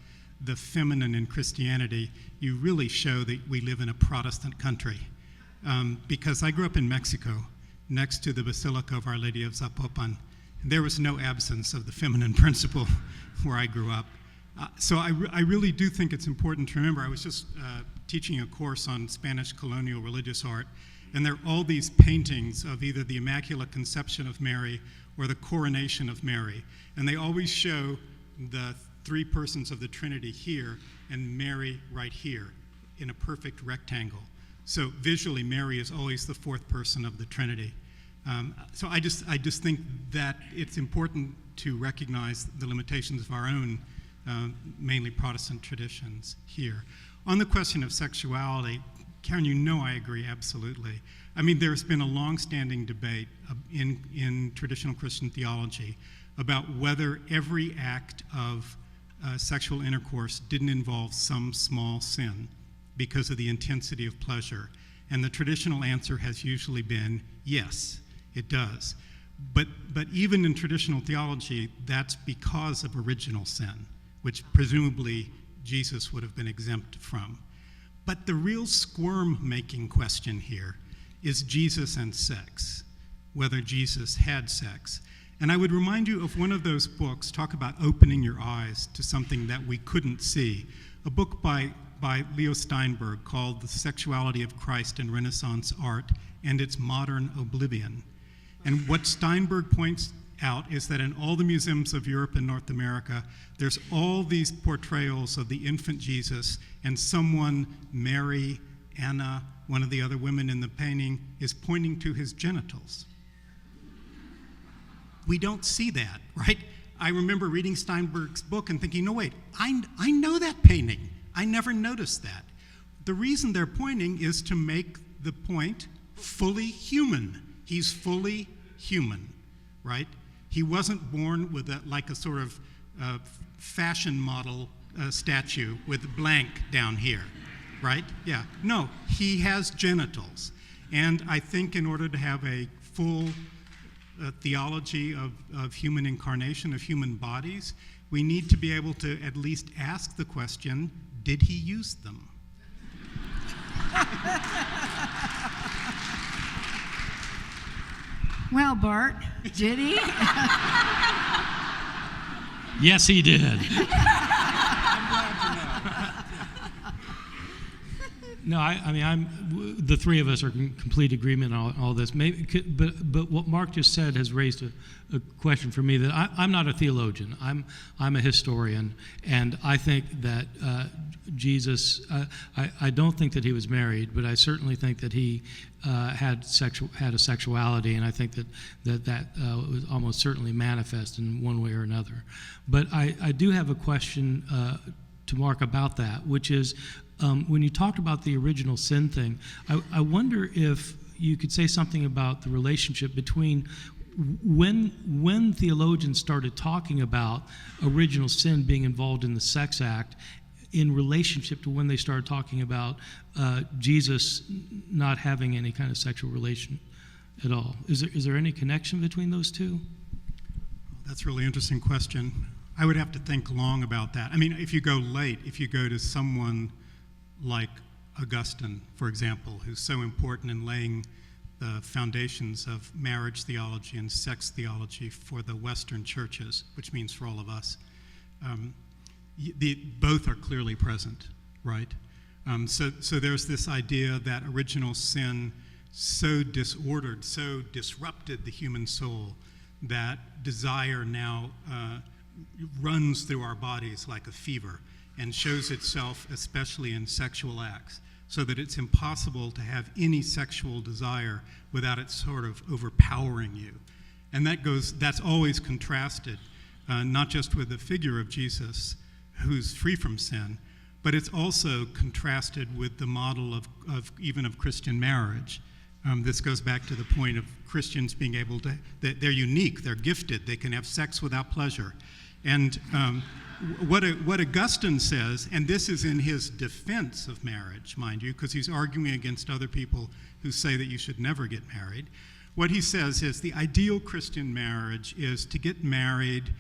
the feminine in Christianity, you really show that we live in a Protestant country. Because I grew up in Mexico, next to the Basilica of Our Lady of Zapopan. There was no absence of the feminine principle where I grew up. So I really do think it's important to remember. I was just teaching a course on Spanish colonial religious art, and there are all these paintings of either the Immaculate Conception of Mary or the Coronation of Mary. And they always show the three persons of the Trinity here and Mary right here in a perfect rectangle. So visually, Mary is always the fourth person of the Trinity. So I just think that it's important to recognize the limitations of our own, mainly Protestant traditions here. On the question of sexuality, Karen, you know I agree absolutely. I mean, there's been a long-standing debate in traditional Christian theology about whether every act of sexual intercourse didn't involve some small sin because of the intensity of pleasure. And the traditional answer has usually been yes, it does. But even in traditional theology, that's because of original sin, which presumably Jesus would have been exempt from. But the real squirm-making question here is Jesus and sex, whether Jesus had sex. And I would remind you of one of those books, talk about opening your eyes to something that we couldn't see, a book by Leo Steinberg called The Sexuality of Christ in Renaissance Art and Its Modern Oblivion. And what Steinberg points out is that in all the museums of Europe and North America, there's all these portrayals of the infant Jesus, and someone, Mary, Anna, one of the other women in the painting, is pointing to his genitals. We don't see that, right? I remember reading Steinberg's book and thinking, no, wait, I know that painting. I never noticed that. The reason they're pointing is to make the point fully human. He's fully human, right? He wasn't born with like a sort of fashion model statue with blank down here, right? Yeah, no, he has genitals. And I think in order to have a full theology of human incarnation, of human bodies, we need to be able to at least ask the question, did he use them? Well, Bart, did he? Yes, he did. No, I mean, the three of us are in complete agreement on all this. Maybe, but what Mark just said has raised a question for me that I'm not a theologian. I'm a historian, and I think that Jesus. I don't think that he was married, but I certainly think that he had a sexuality, and I think that was almost certainly manifest in one way or another. But I do have a question to Mark about that, which is. When you talked about the original sin thing, I wonder if you could say something about the relationship between when theologians started talking about original sin being involved in the sex act in relationship to when they started talking about Jesus not having any kind of sexual relation at all. Is there any connection between those two? That's a really interesting question. I would have to think long about that. I mean, if you go to someone like Augustine, for example, who's so important in laying the foundations of marriage theology and sex theology for the Western churches, which means for all of us, both are clearly present, right? So there's this idea that original sin so disordered, so disrupted the human soul that desire now runs through our bodies like a fever and shows itself especially in sexual acts, so that it's impossible to have any sexual desire without it sort of overpowering you. And that's always contrasted, not just with the figure of Jesus, who's free from sin, but it's also contrasted with the model of Christian marriage. This goes back to the point of Christians being able to, that they're unique, they're gifted, they can have sex without pleasure. And what Augustine says, and this is in his defense of marriage, mind you, because he's arguing against other people who say that you should never get married. What he says is the ideal Christian marriage is to get married,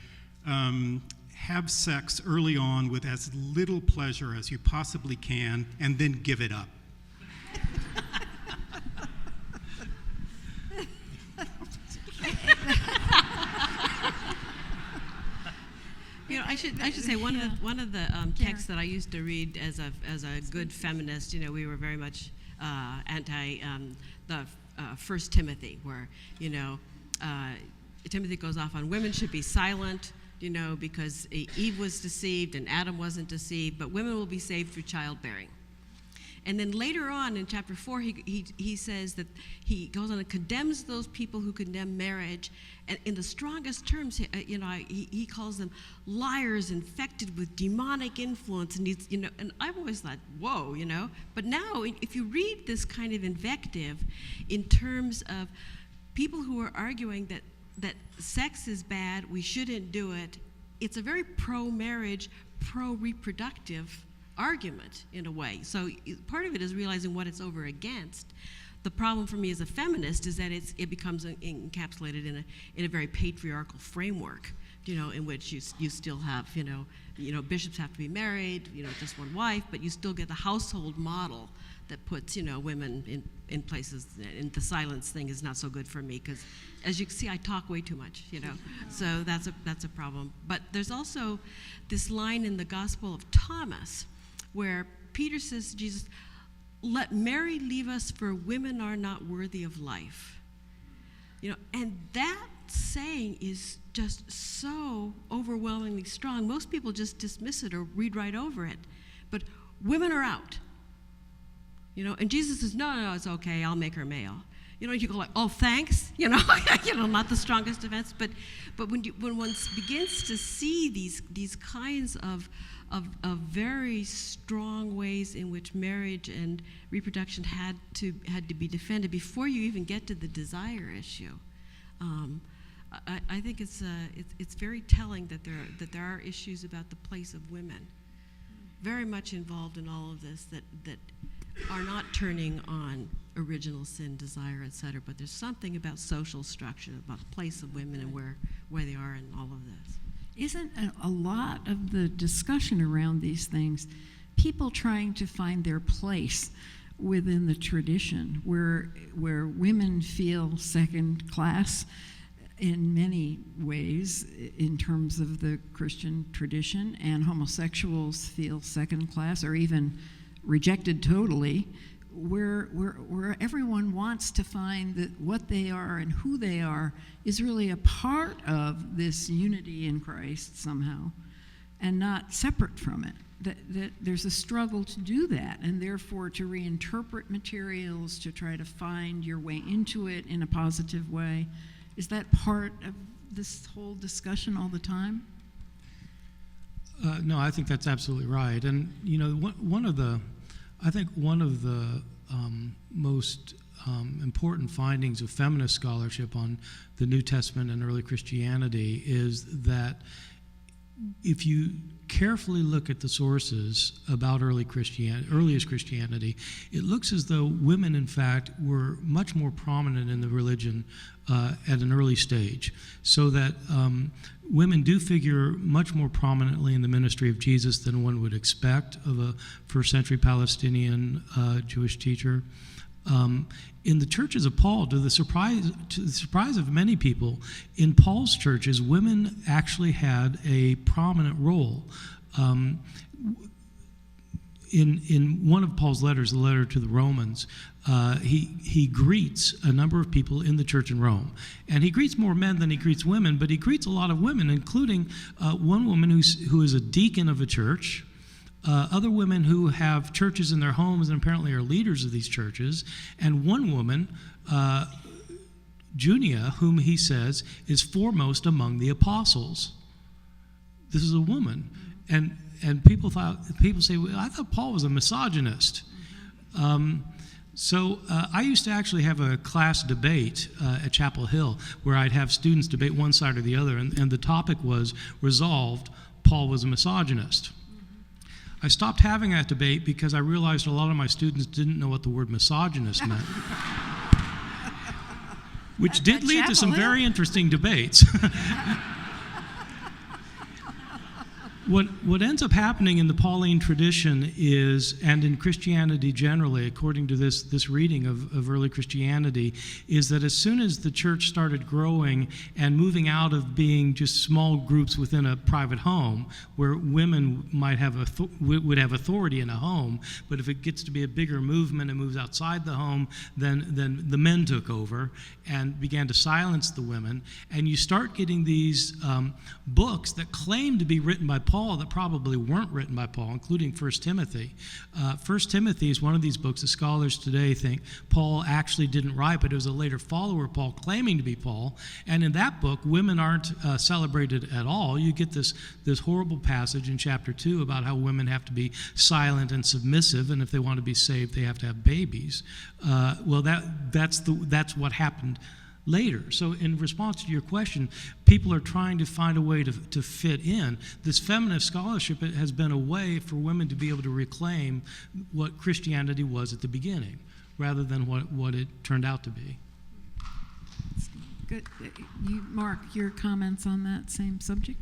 have sex early on with as little pleasure as you possibly can, and then give it up. You know, I should say one of the texts that I used to read as a good feminist. You know, we were very much anti the 1 Timothy, where Timothy goes off on women should be silent, because Eve was deceived and Adam wasn't deceived, but women will be saved through childbearing. And then later on in chapter 4, he says that he goes on and condemns those people who condemn marriage, and in the strongest terms, he calls them liars infected with demonic influence, and and I've always thought, whoa, But now, if you read this kind of invective in terms of people who are arguing that sex is bad, we shouldn't do it, it's a very pro-marriage, pro-reproductive argument in a way. So part of it is realizing what it's over against. The problem for me as a feminist is that it becomes encapsulated in a very patriarchal framework, in which you still have, bishops have to be married, just one wife, but you still get the household model that puts, women in places, and the silence thing is not so good for me, because as you can see, I talk way too much, so that's a problem. But there's also this line in the Gospel of Thomas where Peter says to Jesus, "Let Mary leave us, for women are not worthy of life." And that saying is just so overwhelmingly strong. Most people just dismiss it or read right over it. But women are out. And Jesus says, no, it's okay, I'll make her male. You go like, oh, thanks, not the strongest defense. But when one begins to see these kinds of very strong ways in which marriage and reproduction had to be defended before you even get to the desire issue, I think it's very telling that there are issues about the place of women, very much involved in all of this, that are not turning on original sin, desire, etc. But there's something about social structure, about the place of women and where they are in all of this. Isn't a lot of the discussion around these things people trying to find their place within the tradition, where women feel second class in many ways in terms of the Christian tradition, and homosexuals feel second class or even rejected totally, where everyone wants to find that what they are and who they are is really a part of this unity in Christ somehow, and not separate from it. That there's a struggle to do that, and therefore to reinterpret materials, to try to find your way into it in a positive way. Is that part of this whole discussion all the time? No, I think that's absolutely right. And one of the most important findings of feminist scholarship on the New Testament and early Christianity is that if you carefully look at the sources about earliest Christianity, it looks as though women, in fact, were much more prominent in the religion at an early stage, so that women do figure much more prominently in the ministry of Jesus than one would expect of a first-century Palestinian Jewish teacher. In the churches of Paul, to the surprise of many people, in Paul's churches, women actually had a prominent role. In one of Paul's letters, the letter to the Romans, he greets a number of people in the church in Rome. And he greets more men than he greets women, but he greets a lot of women, including one woman who is a deacon of a church, other women who have churches in their homes and apparently are leaders of these churches, and one woman, Junia, whom he says is foremost among the apostles. This is a woman. And people say, well, I thought Paul was a misogynist. So I used to actually have a class debate at Chapel Hill where I'd have students debate one side or the other, and the topic was resolved, Paul was a misogynist. I stopped having that debate because I realized a lot of my students didn't know what the word misogynist meant, which did lead to some very interesting debates. What ends up happening in the Pauline tradition is, and in Christianity generally, according to this reading of early Christianity, is that as soon as the church started growing and moving out of being just small groups within a private home, where women might would have authority in a home, but if it gets to be a bigger movement and moves outside the home, then the men took over and began to silence the women, and you start getting these books that claim to be written by Paul, Paul that probably weren't written by Paul, including 1 Timothy. 1 Timothy is one of these books that scholars today think Paul actually didn't write, but it was a later follower of Paul claiming to be Paul. And in that book, women aren't celebrated at all. You get this horrible passage in chapter 2 about how women have to be silent and submissive, and if they want to be saved, they have to have babies. Well, that's what happened later. So in response to your question, people are trying to find a way to fit in. This feminist scholarship has been a way for women to be able to reclaim what Christianity was at the beginning, rather than what it turned out to be. Good. Mark, your comments on that same subject?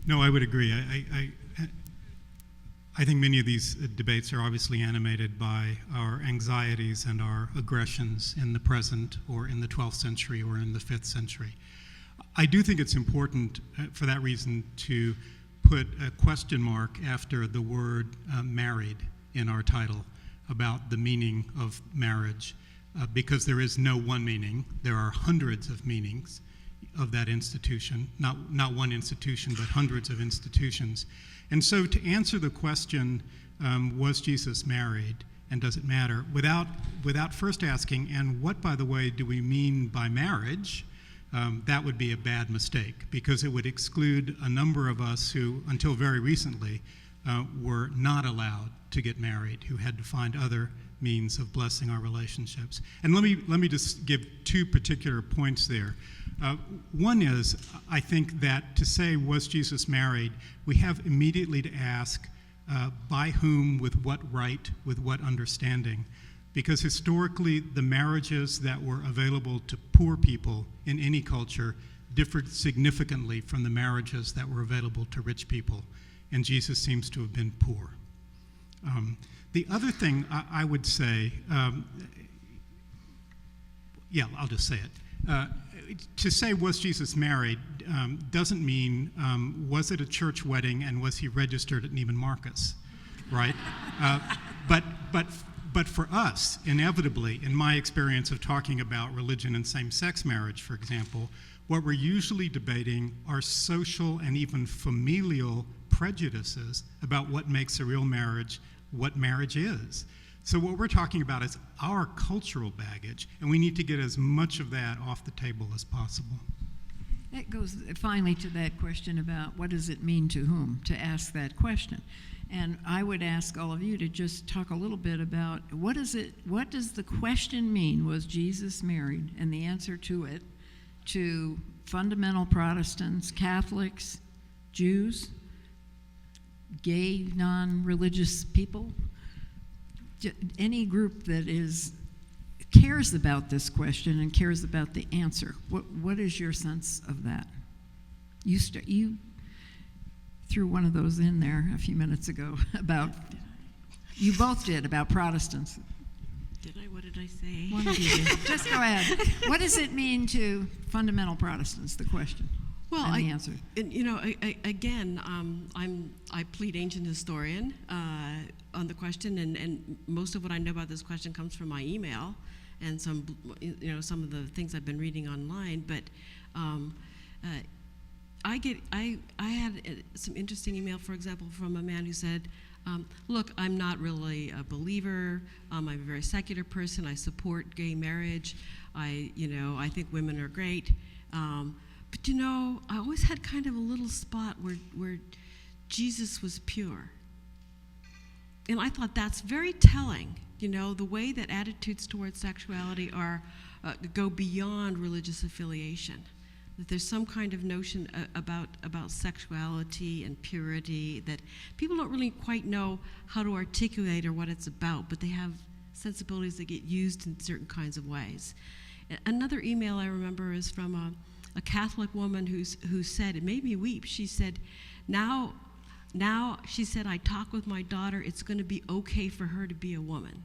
No, I would agree. I think many of these debates are obviously animated by our anxieties and our aggressions in the present or in the 12th century or in the 5th century. I do think it's important for that reason to put a question mark after the word married in our title about the meaning of marriage, because there is no one meaning. There are hundreds of meanings of that institution, not one institution, but hundreds of institutions. And so to answer the question, was Jesus married and does it matter, without first asking, and what, by the way, do we mean by marriage, that would be a bad mistake, because it would exclude a number of us who, until very recently, were not allowed to get married, who had to find other means of blessing our relationships. And let me just give two particular points there. One is, I think that to say, was Jesus married, we have immediately to ask, by whom, with what right, with what understanding? Because historically, the marriages that were available to poor people in any culture differed significantly from the marriages that were available to rich people, and Jesus seems to have been poor. The other thing I would say, I'll just say it. To say, was Jesus married, doesn't mean, was it a church wedding and was he registered at Neiman Marcus, right? But for us, inevitably, in my experience of talking about religion and same-sex marriage, for example, what we're usually debating are social and even familial prejudices about what makes a real marriage, what marriage is. So what we're talking about is our cultural baggage, and we need to get as much of that off the table as possible. That goes finally to that question about what does it mean to whom, to ask that question. And I would ask all of you to just talk a little bit about what does the question mean, was Jesus married? And the answer to it, to fundamental Protestants, Catholics, Jews, gay, non-religious people, any group that cares about this question and cares about the answer. What is your sense of that? You threw one of those in there a few minutes ago about, you both did, about Protestants. Did I? What did I say? One of you did. Just go ahead. What does it mean to fundamental Protestants, the question? Well, and the answer. Again, I plead ancient historian on the question, and most of what I know about this question comes from my email and some of the things I've been reading online. But I had some interesting email, for example, from a man who said, look, I'm not really a believer. I'm a very secular person. I support gay marriage. I think women are great. But I always had kind of a little spot where Jesus was pure. And I thought that's very telling, the way that attitudes towards sexuality go beyond religious affiliation. That there's some kind of notion about sexuality and purity that people don't really quite know how to articulate or what it's about, but they have sensibilities that get used in certain kinds of ways. Another email I remember is from a Catholic woman who said, it made me weep. She said, now she said, I talk with my daughter, it's going to be okay for her to be a woman.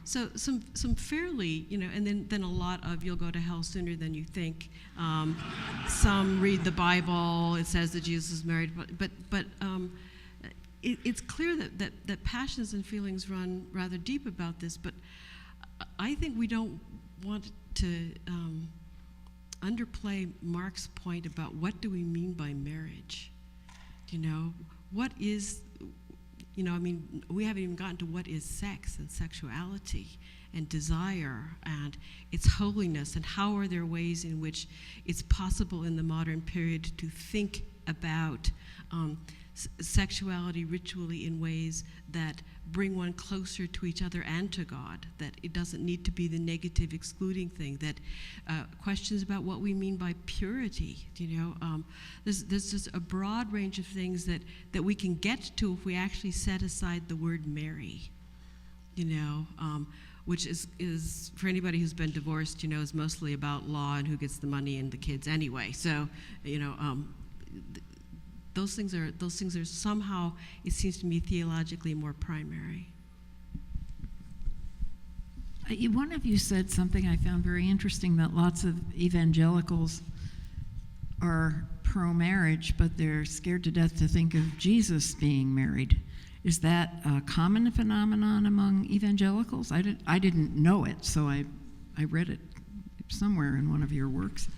So some fairly, and then a lot of you'll go to hell sooner than you think. Some read the Bible, it says that Jesus is married, but it's clear that passions and feelings run rather deep about this, but I think we don't want to underplay Mark's point about what do we mean by marriage. What is, we haven't even gotten to what is sex and sexuality and desire and its holiness, and how are there ways in which it's possible in the modern period to think about sexuality ritually in ways that bring one closer to each other and to God, that it doesn't need to be the negative excluding thing, that questions about what we mean by purity, there's just a broad range of things that we can get to if we actually set aside the word marry, which is for anybody who's been divorced, is mostly about law and who gets the money and the kids anyway. So, those things are somehow, it seems to me, theologically more primary. One of you said something I found very interesting, that lots of evangelicals are pro-marriage, but they're scared to death to think of Jesus being married. Is that a common phenomenon among evangelicals? I didn't know it, so I read it somewhere in one of your works.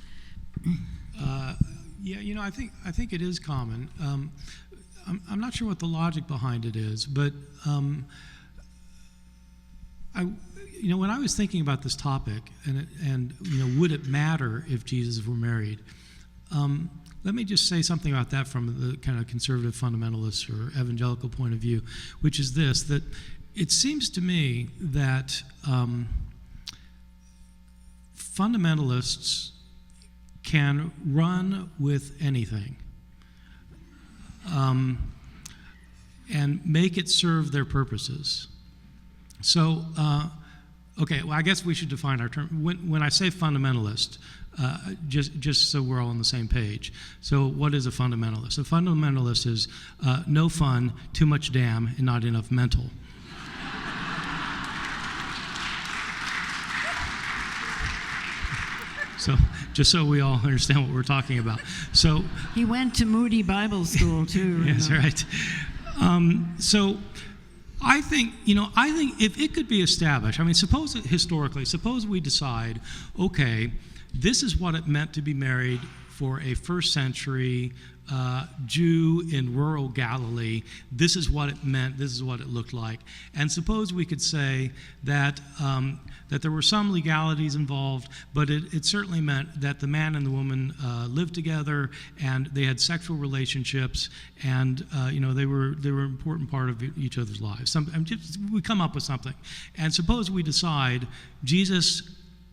Yeah, I think it is common. I'm not sure what the logic behind it is, but when I was thinking about this topic, and would it matter if Jesus were married? Let me just say something about that from the kind of conservative fundamentalist or evangelical point of view, which is this: that it seems to me that fundamentalists can run with anything and make it serve their purposes. So, I guess we should define our term. When I say fundamentalist, just so we're all on the same page. So what is a fundamentalist? A fundamentalist is no fun, too much damn, and not enough mental. So, just so we all understand what we're talking about. So he went to Moody Bible School too. Yes, right. So I think if it could be established, suppose we decide, okay, this is what it meant to be married for a first century Jew in rural Galilee. This is what it meant. This is what it looked like. And suppose we could say that that there were some legalities involved, but it certainly meant that the man and the woman lived together and they had sexual relationships, and they were an important part of each other's lives. We come up with something, and suppose we decide Jesus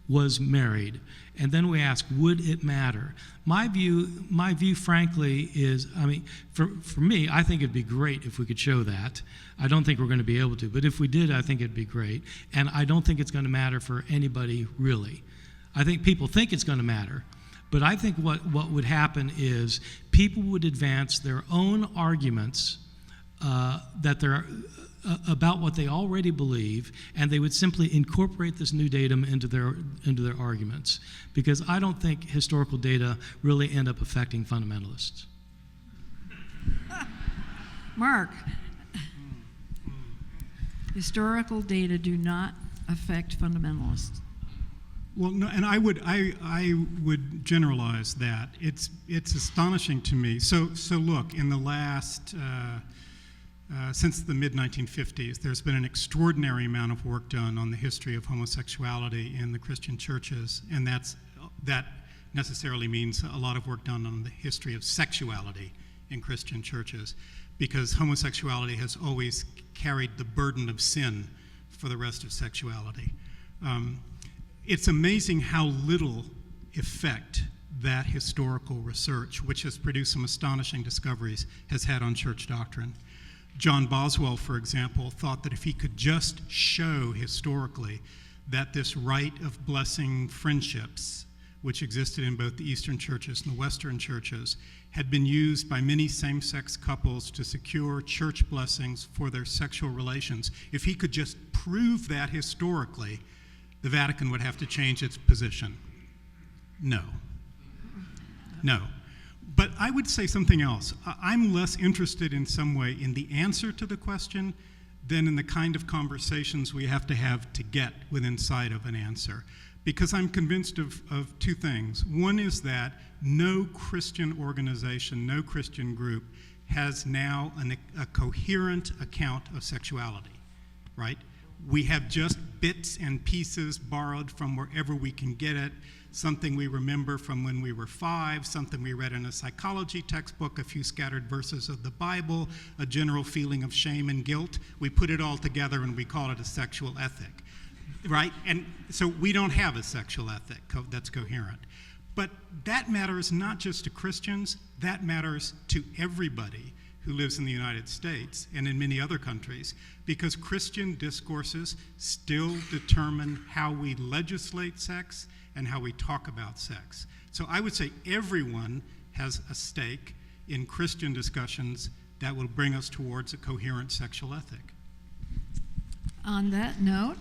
was married, and then we ask, would it matter? My view, frankly, is, for me, I think it'd be great if we could show that. I don't think we're going to be able to, but if we did, I think it'd be great. And I don't think it's going to matter for anybody, really. I think people think it's going to matter, but I think what would happen is people would advance their own arguments that they're about what they already believe, and they would simply incorporate this new datum into their arguments, because I don't think historical data really end up affecting fundamentalists. Mark, historical data do not affect fundamentalists. Well, no, and I would generalize that. It's astonishing to me. So look, in the last since the mid-1950s, there's been an extraordinary amount of work done on the history of homosexuality in the Christian churches, and that necessarily means a lot of work done on the history of sexuality in Christian churches, because homosexuality has always carried the burden of sin for the rest of sexuality. It's amazing how little effect that historical research, which has produced some astonishing discoveries, has had on church doctrine. John Boswell, for example, thought that if he could just show historically that this rite of blessing friendships, which existed in both the Eastern churches and the Western churches, had been used by many same-sex couples to secure church blessings for their sexual relations, if he could just prove that historically, the Vatican would have to change its position. No. But I would say something else. I'm less interested in some way in the answer to the question than in the kind of conversations we have to get within sight of an answer. because I'm convinced of two things. One is that no Christian organization, no Christian group has now a coherent account of sexuality, right? We have just bits and pieces borrowed from wherever we can get it, something we remember from when we were 5, something we read in a psychology textbook, a few scattered verses of the Bible, a general feeling of shame and guilt. We put it all together and we call it a sexual ethic, right? And so we don't have a sexual ethic that's coherent. But that matters not just to Christians, that matters to everybody who lives in the United States and in many other countries, because Christian discourses still determine how we legislate sex and how we talk about sex. So I would say everyone has a stake in Christian discussions that will bring us towards a coherent sexual ethic. On that note,